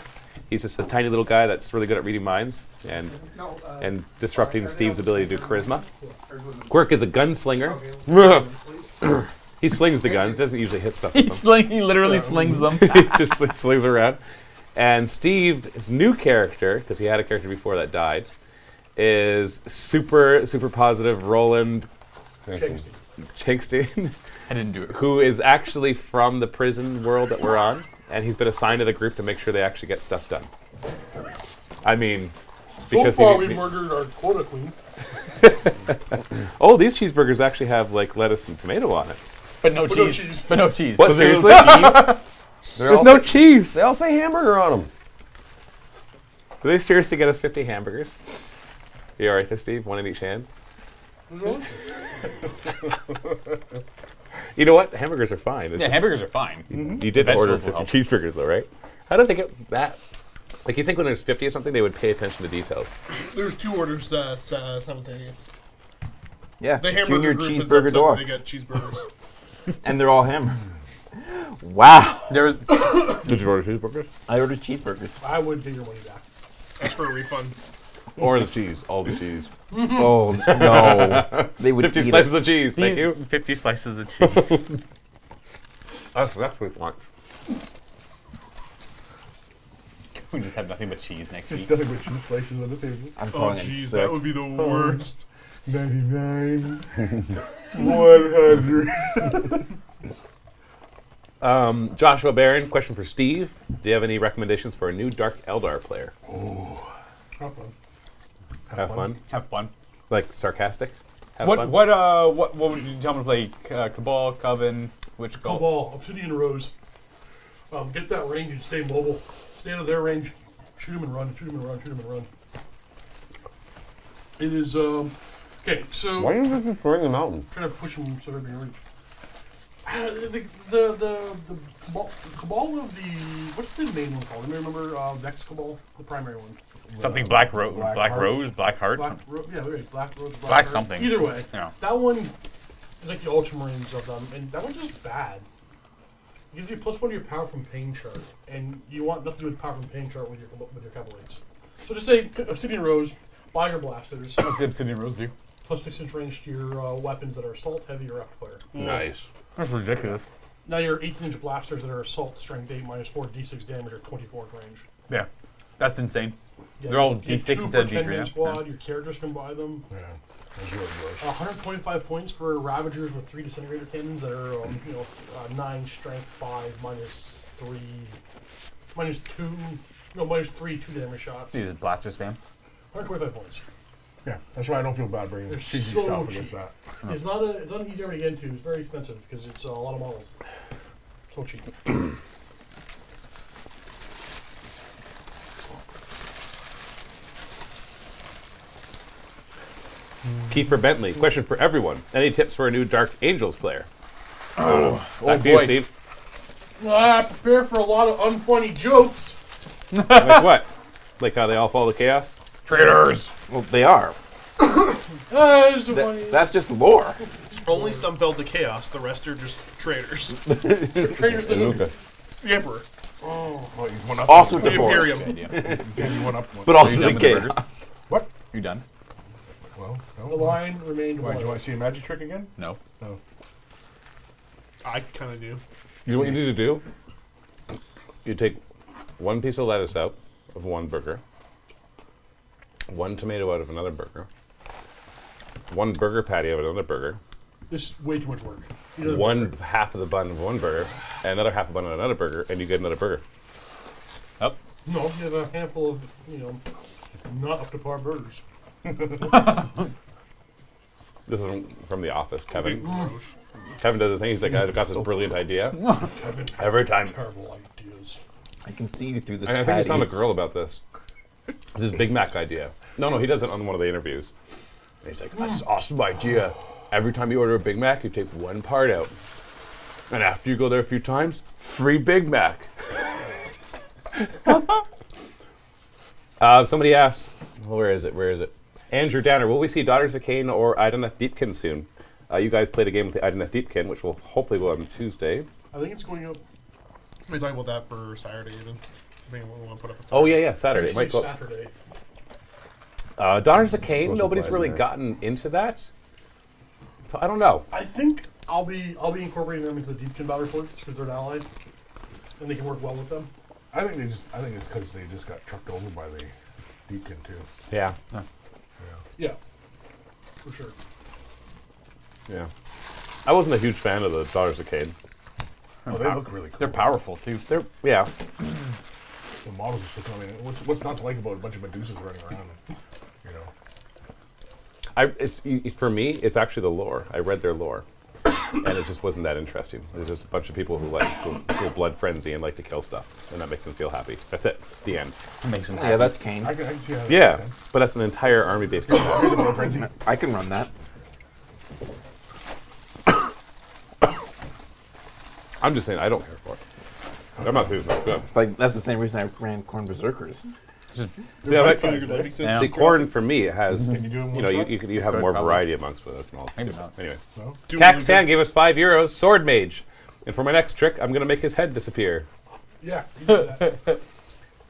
He's just a tiny little guy that's really good at reading minds and disrupting Steve's ability to do charisma. Quirk is a gunslinger. He slings the guns, doesn't usually hit stuff with them. He literally slings them. He just slings around. And Steve, his new character, because he had a character before that died, is super positive Roland Chinkstein, I didn't do it. who is actually from the prison world that we're on, and he's been assigned to the group to make sure they actually get stuff done. I mean, So because far, we murdered our quota queen. oh, these cheeseburgers actually have like lettuce and tomato on it. But no But no cheese. cheese. But no cheese. What, seriously? There's all no say- cheese. They all say hamburger on them. Do they seriously get us 50 hamburgers? You alright there, Steve? One in each hand? You know what? Hamburgers are fine. It's Yeah, just- hamburgers are fine. you did order Vegetables will 50 cheeseburgers though, right? How did they get that? Like, you think when there's 50 or something, they would pay attention to details. There's 2 orders simultaneous. Yeah. The hamburger Junior group is cheeseburger upset dogs. They got cheeseburgers. And they're all hammered. Wow. There, Did you order cheeseburgers? I ordered cheeseburgers. I would take your money back. Ask for a refund. Or the cheese. All the cheese. Oh, no. They would 50 eat slices it. of cheese. Thank you. 50 slices of cheese. That's actually fun. We just have nothing but cheese next Just week. nothing but cheese slices on the table. I'm Oh, calling it jeez, sick. that would be the worst. 99. 100. Joshua Barron, question for Steve. Do you have any recommendations for a new Dark Eldar player? Have fun. Have fun? Have fun. Like, sarcastic? Have What fun? what would you tell me to play? Cabal, Coven, which Cobalt, Obsidian Rose. Get that range and stay mobile. Stay out of their range. Shoot them and run. Shoot them and run. Shoot them and run. It is okay. So Why are you just throwing the mountain? trying to push them so they're being reached. The cabal of the what's the main one called? Remember Vex Cabal, the primary one. something Black Rose, Black Black Heart. Rose, Black Heart. Yeah, right. Black Rose, Black Heart. something. Either way, Yeah. that one is like the Ultramarines of them, and that one's just bad. It gives you +1 to your power from pain chart, and you want nothing to do with power from pain chart with your cavalries. So just say Obsidian Rose, buy your blasters, What's the Obsidian Rose do? +6-inch range to your weapons that are assault, heavy, or rapid fire. Nice. That's ridiculous. Now your 18-inch blasters that are assault, strength 8, -4 d6 damage, or 24-inch range. Yeah, that's insane. Yeah, They're all you get D6 2 instead of per D3, 10-man yeah. squad. Your characters can buy them. Yeah. That's really gross. 125 points for Ravagers with 3 disintegrator cannons that are 9 strength, 5 -3 2 damage shots. Use blaster spam. 125 points. Yeah, that's why I don't feel bad bringing They're cheesy so stuff cheap. against that. It's not an easy army to get into. It's very expensive because it's a lot of models. So cheap. Kiefer Bentley, question for everyone. Any tips for a new Dark Angels player? Back to boy. you, Steve. Prepare for a lot of unfunny jokes. Like what? Like how they all fall to chaos? Traitors! Well, they are. There's a funny. That's just lore. Only some fell to chaos. The rest are just traitors. Traitors that Luca. The Emperor. Oh, you went up. Also The divorce. Imperium. Yeah, you went up. But Are also you the done with the chaos. burgers? What? You done? Well, The no. line remained Why, do you one. want to see a magic trick again? No. No. I kind of do. You know what you need to do? You take one piece of lettuce out of one burger, one tomato out of another burger, one burger patty out of another burger, This is way too much work. You know, one half of the bun of one burger, and another half of the bun of another burger, and you get another burger. Up. No, you have a handful of not up to par burgers. This is from The Office. Kevin. Gross. Kevin does his thing. He's like, I've got this brilliant idea. I've been Every time. terrible ideas. I can see you through this I think he's on patty. a girl about this. This Big Mac idea. No, he does it on one of the interviews. And he's like, that's an awesome idea. Every time you order a Big Mac, you take one part out. And after you go there a few times, free Big Mac. Somebody asks, well, where is it? Andrew Danner, will we see Daughters of Cain or Ideneth Deepkin soon? You guys played a game with the Ideneth Deepkin, which will hopefully go on Tuesday. I think it's going up. We talk about that for Saturday even. I mean, we want to put up a Oh, yeah, Saturday. It might Actually, go. Saturday. Daughters of Cain, Those nobody's supplies really in there. gotten into that. So I don't know. I think I'll be incorporating them into the Deepkin battle reports because they're allies, and they can work well with them. I think it's because they just got trucked over by the Deepkin too. Yeah. Yeah, for sure. Yeah. I wasn't a huge fan of the Daughters of Cain. Oh, they look really cool. They're powerful too. Yeah. The models are still coming in. What's not to like about a bunch of Medusas running around? You know. For me, it's actually the lore. I read their lore, and it just wasn't that interesting. There's just a bunch of people who go blood frenzy and like to kill stuff, and that makes them feel happy. That's it. The end. Makes them Yeah, that's Kane. I can see how that Yeah, makes sense. but that's an entire army-based. Here's a blood frenzy. I can run that. I'm just saying, I don't care for it. I'm not saying it's not good. It's like that's the same reason I ran Corn Berserkers. See, I like, Yeah. see, corn for me it has. Can you do it in You one know, shot? you have more Probably. variety amongst the small. Maybe not. Anyway, No? Cax Tan gave us €5. Sword Mage, and for my next trick, I'm gonna make his head disappear. Yeah. You do that.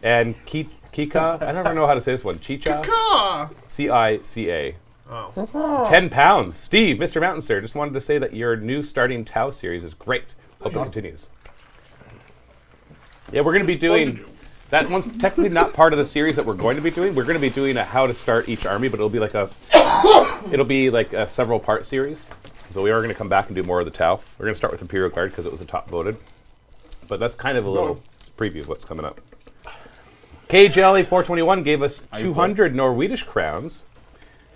And Kika, I never know how to say this one. Chicha, Ah! Cica. Oh. 10 pounds. Steve, Mr. Mountain Sir, just wanted to say that your new starting Tau series is great. Hope it continues. Yeah, we're going to be doing... That one's technically not part of the series that we're going to be doing. We're going to be doing a how to start each army, but it'll be like a... it'll be like a several part series. So we are going to come back and do more of the Tau. We're going to start with Imperial Guard because it was the top voted. But that's kind of a little preview of what's coming up. KJelly 421 gave us 200 Norwegish crowns.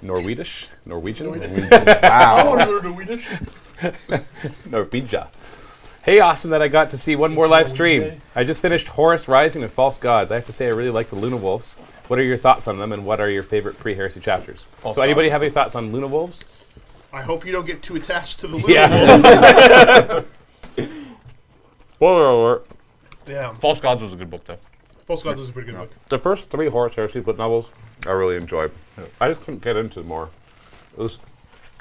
Norwegian? I want to go to Swedish. Norwegia. Hey, awesome that I got to see one more live stream. I just finished Horus Rising and False Gods. I have to say I really like the Luna Wolves. What are your thoughts on them, and what are your favorite pre-Heresy chapters? So anybody have any thoughts on Luna Wolves? I hope you don't get too attached to the Luna Yeah. Spoiler alert. Yeah. False Gods was a good book, though. False Gods was a pretty good book. The first 3 Horus Heresy book novels I really enjoyed. I just couldn't get into more. It was,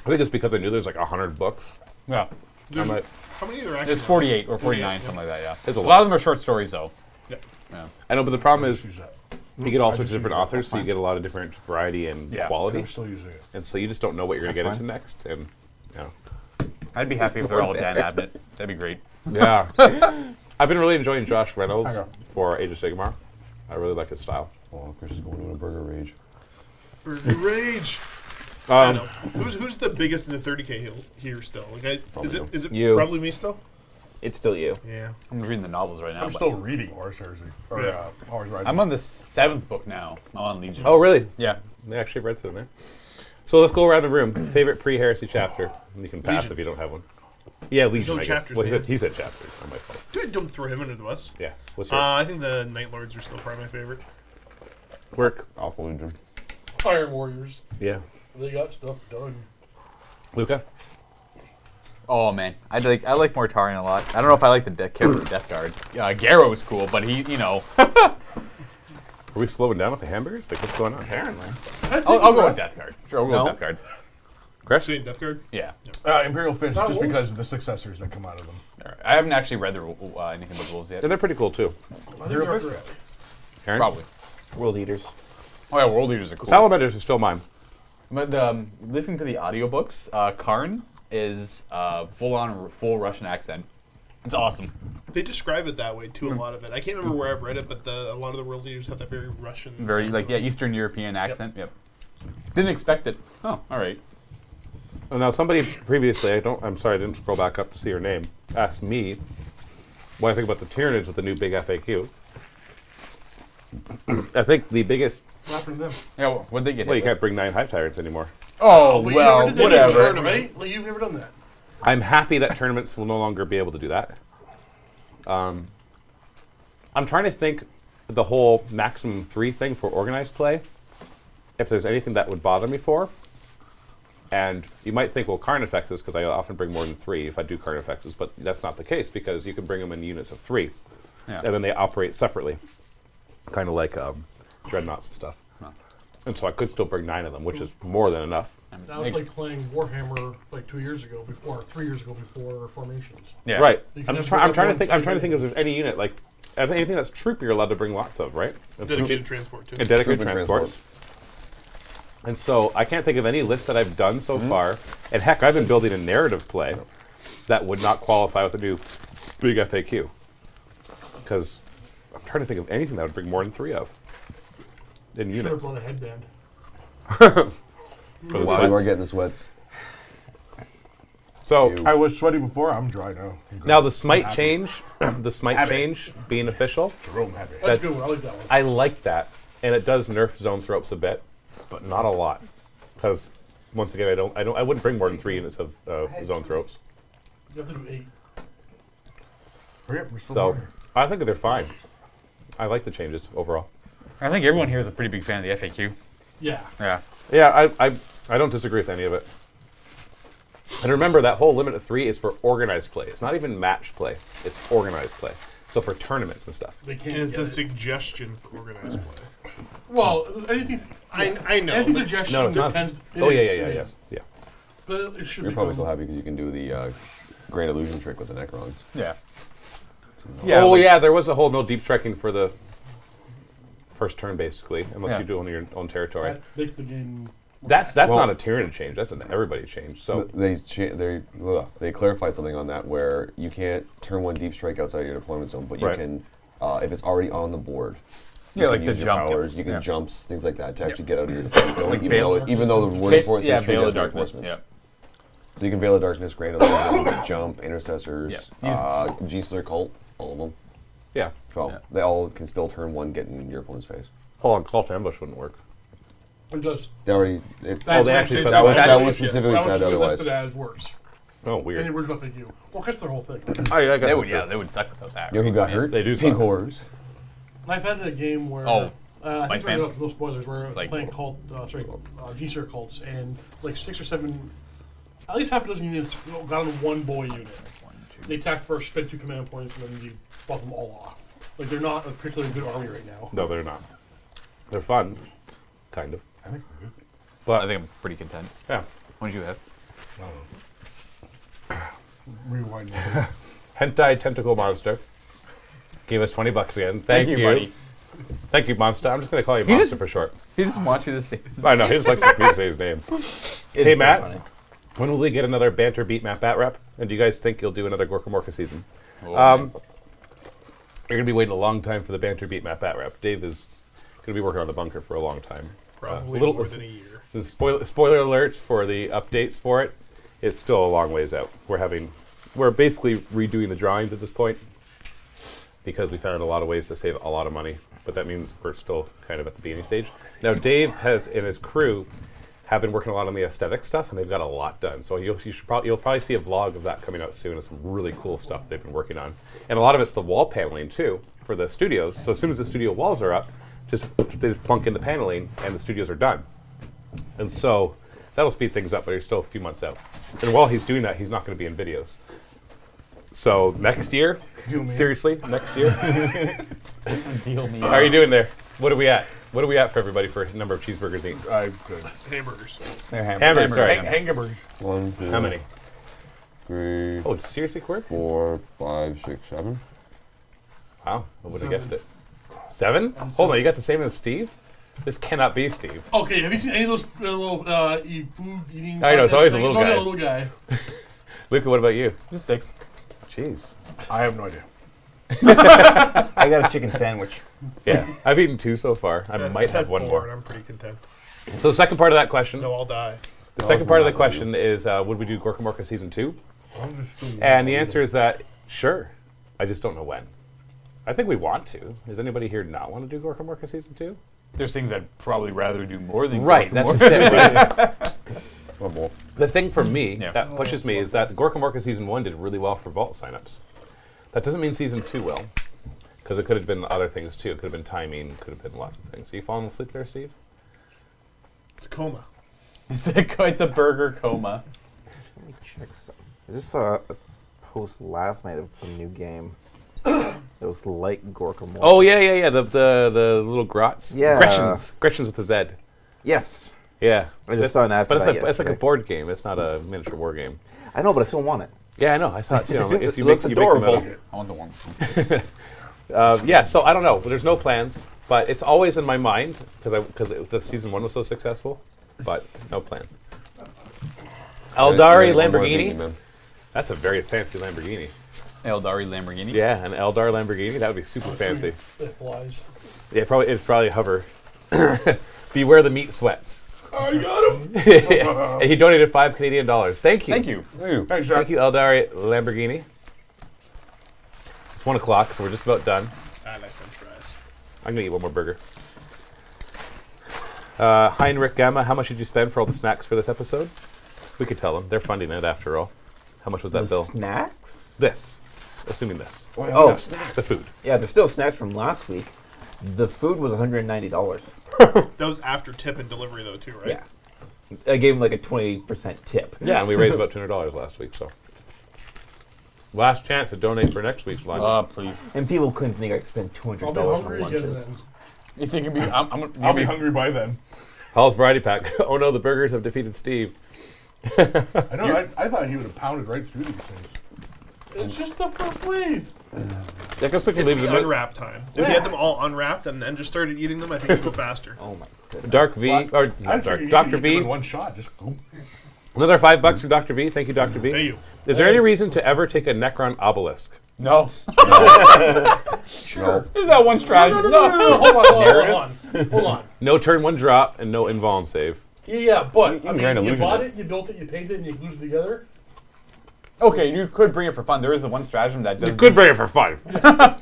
I think it's because I knew there's like 100 books. Yeah. There's- might- How many are there actually? It's 48 or 49, 48, something like that, yeah. It's a A lot. lot of them are short stories, though. Yeah. Yeah. I know, but the problem is Use that. you get all sorts of just different use it. authors, so you get a lot of different variety and Yeah. quality. I'm still using it. And so you just don't know what you're going to get That's into next. And I'd be happy if they're all Dan Abnett. That'd be great. yeah. I've been really enjoying Josh Reynolds I know. for Age of Sigmar. I really like his style. Oh, Chris is going to a burger rage. Burger Rage. I Um, know. Who's the biggest in the 30K here still? Like, is it You. probably me still? It's still you. Yeah. I'm reading the novels right now. I'm but still reading Horus Heresy. Or Yeah. Horus Rising. I'm on the 7th book now. I'm on Legion. oh, really? Yeah. They actually read through there. So let's go around the room. Favorite pre-Heresy chapter. And you can pass Legion. if you don't have one. Yeah, Legion, no I guess. chapters, Well, man. he said chapters. On my fault. Don't throw him under the bus. Yeah. What's your I think the Night Lords are still probably my favorite. work? Alpha Legion. Iron Warriors. Yeah. They got stuff done. Luca? Oh man, I like Mortarion a lot. I don't know if I like the character of Death Guard. Garrow is cool, but he, Are we slowing down with the hamburgers? Like, what's going on? apparently. I'll go with Death Guard. Sure, I'll go No. with Death Guard. Crash? Seeing Death Guard? Yeah. Imperial Fist, Not just wolves? because of the successors that come out of them. All right. I haven't actually read the anything but the wolves yet. And they're pretty cool, too. I think they're correct. Aaron? Probably. World Eaters. Oh yeah, World Leaders are cool. Salamanders are still mine. But listening to the audiobooks, Karn is full Russian accent. It's awesome. They describe it that way too. A lot of it. I can't remember where I've read it, but a lot of the world leaders have that very Russian. Very sound to them. Eastern European accent. Yep. Didn't expect it. Oh, all right. Oh, now, somebody previously, I'm sorry, I didn't scroll back up to see your name, asked me what I think about the Tyranids with the new big FAQ. I think the biggest... What happened to them? Yeah, what'd they get? Well, you hit can't bring 9 Hive Tyrants anymore. with? Oh, But you well, never did that in a whatever. tournament, right? Like, you've never done that. I'm happy that tournaments will no longer be able to do that. I'm trying to think the whole maximum 3 thing for organized play, if there's anything that would bother me for. And you might think, well, Carnifexes, because I often bring more than 3 if I do Carnifexes, but that's not the case, because you can bring them in units of 3. Yeah. And then they operate separately, kind of like Dreadnoughts and stuff. Huh. And so I could still bring 9 of them, which is more than enough. That was like playing Warhammer like 2 years ago, or 3 years ago before Formations. Yeah. Right. You I'm can just have I'm trying to everyone think. I'm trying to trade think if there's any unit like anything that's troop you're allowed to bring lots of, right? And Dedicated transport too. and dedicated Troop and transports. And so I can't think of any list that I've done so far. And heck, I've been building a narrative play that would not qualify with a new big FAQ. Because I'm trying to think of anything that would bring more than 3 of in Should have units. brought a headband. For the Wow, you are sweats. getting the sweats. So I was sweaty before, I'm dry now. now the smite Happy. change, the smite Happy. change being official. Jerome happy. That's a good one. I like that one. I like that, and it does nerf zone tropes a bit, but not a lot, because once again, I wouldn't bring more than 3 units of zone tropes. You have to do 8. Hurry up, we're still So going. I think that they're fine. I like the changes overall. I think everyone here is a pretty big fan of the FAQ. Yeah. Yeah. Yeah, I don't disagree with any of it. And remember, that whole limit of 3 is for organized play. It's not even match play. It's organized play. So for tournaments and stuff. They can't. It's get a it. suggestion for organized play. Well, anything's. I know. Anything but- suggestion No, it's not. depends. Oh it yeah, is, yeah, it yeah, is. yeah. But it should You're be. probably so happy because you can do the Great Illusion trick with the Necrons. Yeah. Yeah. Oh like- yeah, there was a whole no deep striking for the first turn basically, unless Yeah. you do it on your own territory. That makes the game. That's Well- not a Tyranid change. That's an everybody change. So They clarified something on that where you can't turn 1 deep strike outside of your deployment zone, but you Right. can, if it's already on the board. Yeah, you like can the use your jump, yeah. powers, you can Yeah. jumps, things like that to actually get out of your deployment zone. Like even, Veil though, of even though the wording for it Yeah, says Veil of trigger Darkness. reinforcements. Yeah. So you can Veil of Darkness, Great Illusion, Jump, Intercessors, Yeah. G-Slur Cult, all of them. yeah. So Yeah. they all can still turn 1, get in your opponent's face. Hold on, Call to Ambush wouldn't work. It does. They already. That's- they actually that's- that was- that's- that was specifically that was said otherwise. listed as works. Oh, In the weird. original FAQ. Well, that's their whole thing. I got They that would, for yeah, sure. they would suck without that. You know who got hurt? They do Pink suck. Horrors. And I've had a game where. Oh, I Spice think Man? no spoilers. We're Like- playing G-Sir cults, and like 6 or 7, at least half a dozen units got on one boy unit. They attack first, spend 2 command points, and then you fuck them all off. Like they're not a particularly good army right now. No, they're not. They're fun, kind of. I think we're good. But I think I'm pretty content. yeah, What did you have? Rewind. Hentai Tentacle Monster gave us $20 again. Thank you, buddy. Thank you, Monster. I'm just gonna call you He Monster just- for short. He just wants you to see. I know he just likes me to say his name. It Hey, is Matt. funny. When will we get another Banter Beat Map Bat Rep? And do you guys think you'll do another Gorka Morka season? Oh, You're gonna be waiting a long time for the Banter Beat Map Bat Rep. Dave is gonna be working on the bunker for a long time. Probably little- more than a year. The spoiler alerts for the updates for it. It's still a long ways out. We're basically redoing the drawings at this point because we found a lot of ways to save a lot of money. But that means we're still kind of at the beginning stage. Now Dave has and his crew have been working a lot on the aesthetic stuff, and they've got a lot done. So you'll probably see a vlog of that coming out soon. Of some really cool stuff they've been working on, and a lot of it's the wall paneling too for the studios. So as soon as the studio walls are up, they just plunk in the paneling, and the studios are done. And so that'll speed things up, but he's still a few months out. And while he's doing that, he's not going to be in videos. So next year, seriously, next year. Deal me. How are you doing there? What are we at? What are we at for everybody for number of cheeseburgers eaten? I'm good. Hamburgers. They're Hamburgers, sorry. Hamburgers. 1, 2, How many? 3, Oh, seriously, Quirt? 4, 5, 6, 7. Wow, I would have guessed it. 7? Hold on, you got the same as Steve? This cannot be Steve. Okay, have you seen any of those little food eating? I know, it's always a things? little It's guy. always a little guy. Luca, what about you? Just 6. Jeez. I have no idea. I got a chicken sandwich. Yeah, I've eaten 2 so far. I might I've have had one 4, more. and I'm pretty content. So the second part of that question, No, I'll die. the second part of the question is, would we do Gorka Morka Season 2? And the answer is that, sure. I just don't know when. I think we want to. Does anybody here not want to do Gorka Morka Season 2? There's things I'd probably rather do more than Right, Gorka that's Morka. just it. Right? The thing for me Yeah. that pushes me is that Gorka Morka Season 1 did really well for Vault signups. That doesn't mean Season 2 will. Because it could have been other things too. It could have been timing, could have been lots of things. Are you falling asleep there, Steve? It's a coma. It's a burger coma. Let me check some. I just saw a post last night of some new game. It was like Gorka Morka. Oh yeah. The little grots. Yeah. Gretchen's with a Z. Yes. Yeah. I just saw an ad for But it's that like it's like a yesterday. board game. It's not a miniature war game. I know, but I still want it. Yeah, I know. I saw it too. If you It looks you them adorable. out I want the one. of- yeah. So I don't know. There's no plans, but it's always in my mind because the season 1 was so successful. But no plans. Eldari Lamborghini. That's a very fancy Lamborghini. Eldari Lamborghini. Yeah, an Eldar Lamborghini. That would be super fancy. It flies. Yeah, it's probably a hover. Beware the meat sweats. Oh, you got him. And he donated $5 Canadian. Thank you. Thank you. Thanks, Jack. Thank you, Eldari Lamborghini. It's 1 o'clock, so we're just about done. I like french fries. I'm gonna eat one more burger. Heinrich Gamma, how much did you spend for all the snacks for this episode? We could tell them. They're funding it after all. How much was that The bill? snacks? This. Assuming this. Oh, The food. yeah, there's still snacks from last week. The food was $190. That was after tip and delivery, though, too, right? Yeah. I gave him like a 20% tip. Yeah, and we raised about $200 last week, so. Last chance to donate for next week's lunch. Please. And people couldn't think I could spend $200 I'll be on hungry again lunches. then. You think it'd be? I'll be hungry by then. Hall's Variety Pack. Oh no, the burgers have defeated Steve. I know. I thought he would have pounded right through these things. It's just the first wave. I guess we can It's leave the them. unwrap time. If you had them all unwrapped and then just started eating them, I think it'd go faster. Oh my goodness. Dark V, or I not Dark, figured Dr. you could do it V. in one shot. Just go. Another $5 from Dr. V. Thank you, Dr. V. Thank you. Is there any reason to ever take a Necron obelisk? No. Sure. There's that one strategy. No, hold on. No turn 1 drop and no invuln save. Yeah, but can Grand you Illusion bought it. it, you built it, you painted it, and you glued it together. Okay, you could bring it for fun. There is the one stratagem that does. You could bring it for fun.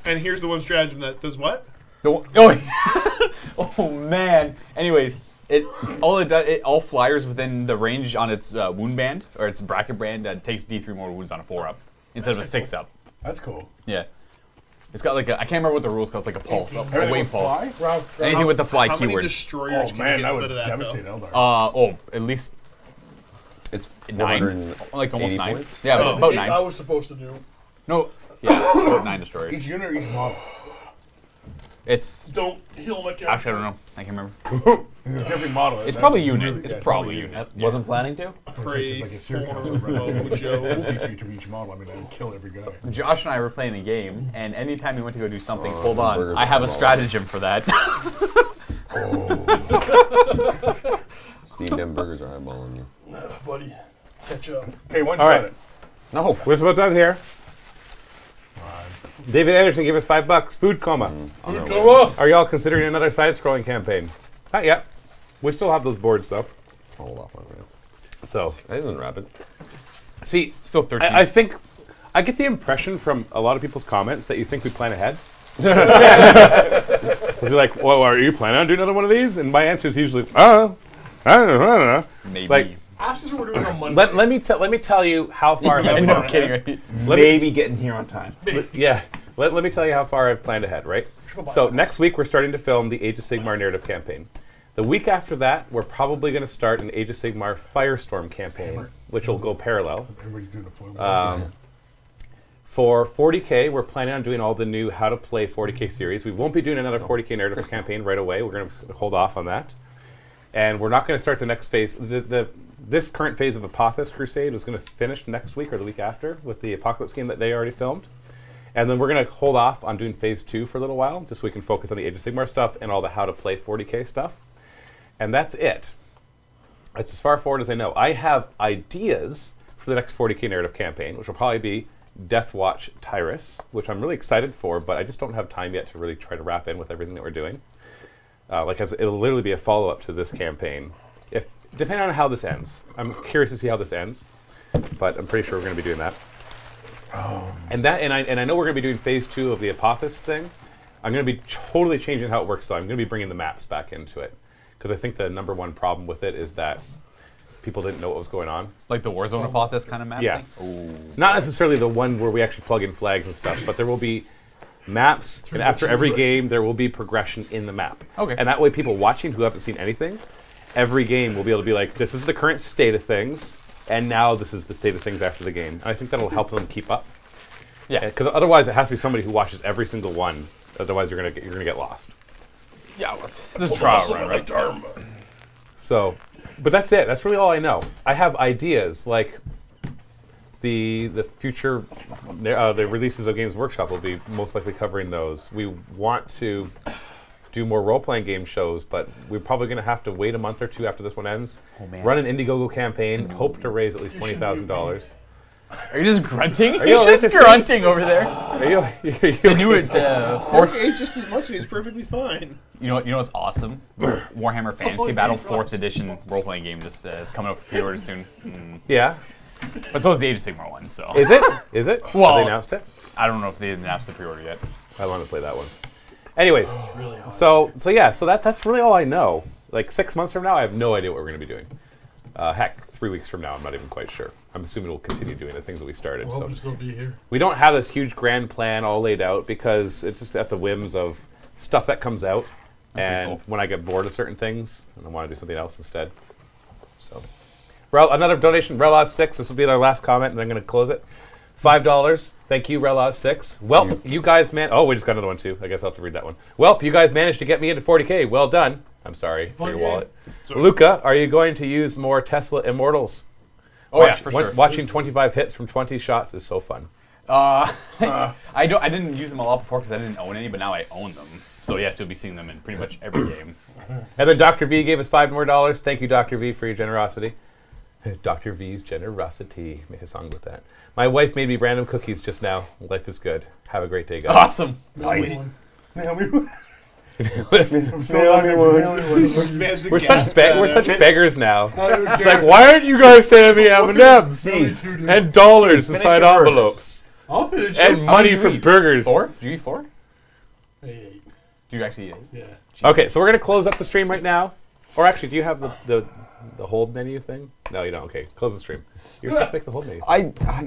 And here's the one stratagem that does what? Oh man. Anyways, it all flyers within the range on its wound band or its bracket band takes D3 more wounds on a 4-up instead of a 6-up. That's cool. Yeah. It's got like I can't remember what the rules called. It's like a pulse, a Everything wave will pulse. fly? Anything with the fly How many keyword. destroyers Oh can you man, get that would instead of that, devastate though? Eldar. At least It's 9, like almost 480 9. points? Yeah, Oh. about I 9. was supposed to do. No, yeah, about 9 destroyers. Each unit or each model? It's Don't heal my character. actually I don't know. I can't remember. It's every model. It's That- probably unit. really- It's yeah, probably unit. Wasn't planning to? Pray It's like a series for of Mojo. D3 to each model. I mean, I would kill every guy. Josh and I were playing a game, and anytime we went to go do something, hold burgers on, I have a are stratagem for that. Steve, them burgers are eyeballing you. Buddy, catch up. Okay, one All shot right. it. No. We're just about done here. David Anderson, give us $5. Food coma. Food coma. Are y'all considering another side-scrolling campaign? Not yet. We still have those boards though. Hold off on that. So That isn't rapid. see, Still 13. I think I get the impression from a lot of people's comments that you think we plan ahead. We'll be like, well, are you planning on doing another one of these? And my answer is usually, I don't know. Maybe. Like, Ask us what we're doing on Monday. let me tell you how far yeah, ahead. no kidding. Right? Maybe getting here on time. Let me tell you how far I've planned ahead, right? So next week we're starting to film the Age of Sigmar narrative campaign. The week after that, we're probably going to start an Age of Sigmar Firestorm campaign, which will go parallel. Everybody's doing the foil. For 40K, we're planning on doing all the new How to Play 40K series. We won't be doing another 40K narrative campaign right away. We're going to hold off on that. And we're not going to start the next phase. This current phase of Apophis Crusade is going to finish next week or the week after with the Apocalypse game that they already filmed. And then we're going to hold off on doing phase 2 for a little while, just so we can focus on the Age of Sigmar stuff and all the How to Play 40K stuff. And that's it. That's as far forward as I know. I have ideas for the next 40K narrative campaign, which will probably be Deathwatch Tyrus, which I'm really excited for, but I just don't have time yet to really try to wrap in with everything that we're doing. It'll literally be a follow-up to this campaign, depending on how this ends. I'm curious to see how this ends, but I'm pretty sure we're going to be doing that. And I know we're going to be doing phase 2 of the Apophis thing. I'm going to be totally changing how it works, though. I'm going to be bringing the maps back into it, because I think the number one problem with it is that people didn't know what was going on. Like the Warzone Apophis kind of map Yeah. thing? Not necessarily the one where we actually plug in flags and stuff, but there will be maps, and after every game, there will be progression in the map. Okay. And that way, people watching who haven't seen anything, every game will be able to be like, this is the current state of things, and now this is the state of things after the game. And I think that'll help them keep up. Yeah. Because otherwise, it has to be somebody who watches every single one. Otherwise, you're gonna get lost. Yeah, it's a trial run, right? So, but that's it. That's really all I know. I have ideas like the future, the releases of Games Workshop will be most likely covering those. We want to do more role-playing game shows, but we're probably going to have to wait a month or two after this one ends. Oh, man. Run an Indiegogo campaign, hope to raise at least $20,000. Are you just grunting? Are you He's just interested? grunting over there. Are you I knew it. Okay, just as much, and he's perfectly fine. You know what's awesome? Warhammer Fantasy Battle 4th Edition role-playing game just is coming up for pre-order soon. Yeah. But so is the Age of Sigmar one, so. Is it? Is it? Have Well- they announced it? I don't know if they announced the pre-order yet. I want to play that one. Anyways, Really hard. so that's really all I know. Like 6 months from now, I have no idea what we're going to be doing. Heck, 3 weeks from now, I'm not even quite sure. I'm assuming we'll continue doing the things that we started. We'll So hope to still be here. we don't have this huge grand plan all laid out because it's just at the whims of stuff that comes out, and cool. when I get bored of certain things, and I want to do something else instead. So, another donation, Relas6. This will be our last comment, and I'm going to close it. $5. Thank you, Relas6. Welp, you guys oh, we just got another one too. I guess I'll have to read that one. Welp, you guys managed to get me into 40K. Well done. I'm sorry for your wallet. Luca, are you going to use more Tesla Immortals? Oh yeah, for sure. Watching 25 hits from 20 shots is so fun. I didn't use them a lot before because I didn't own any, but now I own them. So yes, you'll be seeing them in pretty much every game. And then Dr. V gave us $5 more. Thank you, Dr. V, for your generosity. Dr. V's generosity. Make a song with that. My wife made me random cookies just now. Life is good. Have a great day, guys. Awesome. Nice. We're such beggars now. It's like, why aren't you guys sending me M&M's and dollars inside envelopes I'll finish and it. money for burgers? 4? Did you eat 4? Hey, Did you actually eat 8? yeah. Okay, so we're gonna close up the stream right now. Or actually, do you have the hold menu thing? No, you don't. Okay, close the stream. You're supposed to make the hold menu.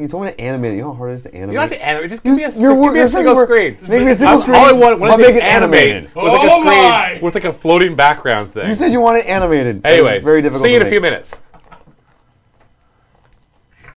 You told me to animate it. You know how hard it is to animate? You don't have to animate. Just give me a Your single screen. Make me a single screen. All I want when I Make say it animated. was like a screen with like a floating background thing. You said you wanted animated. Anyway, very difficult. see you in to a few make. minutes.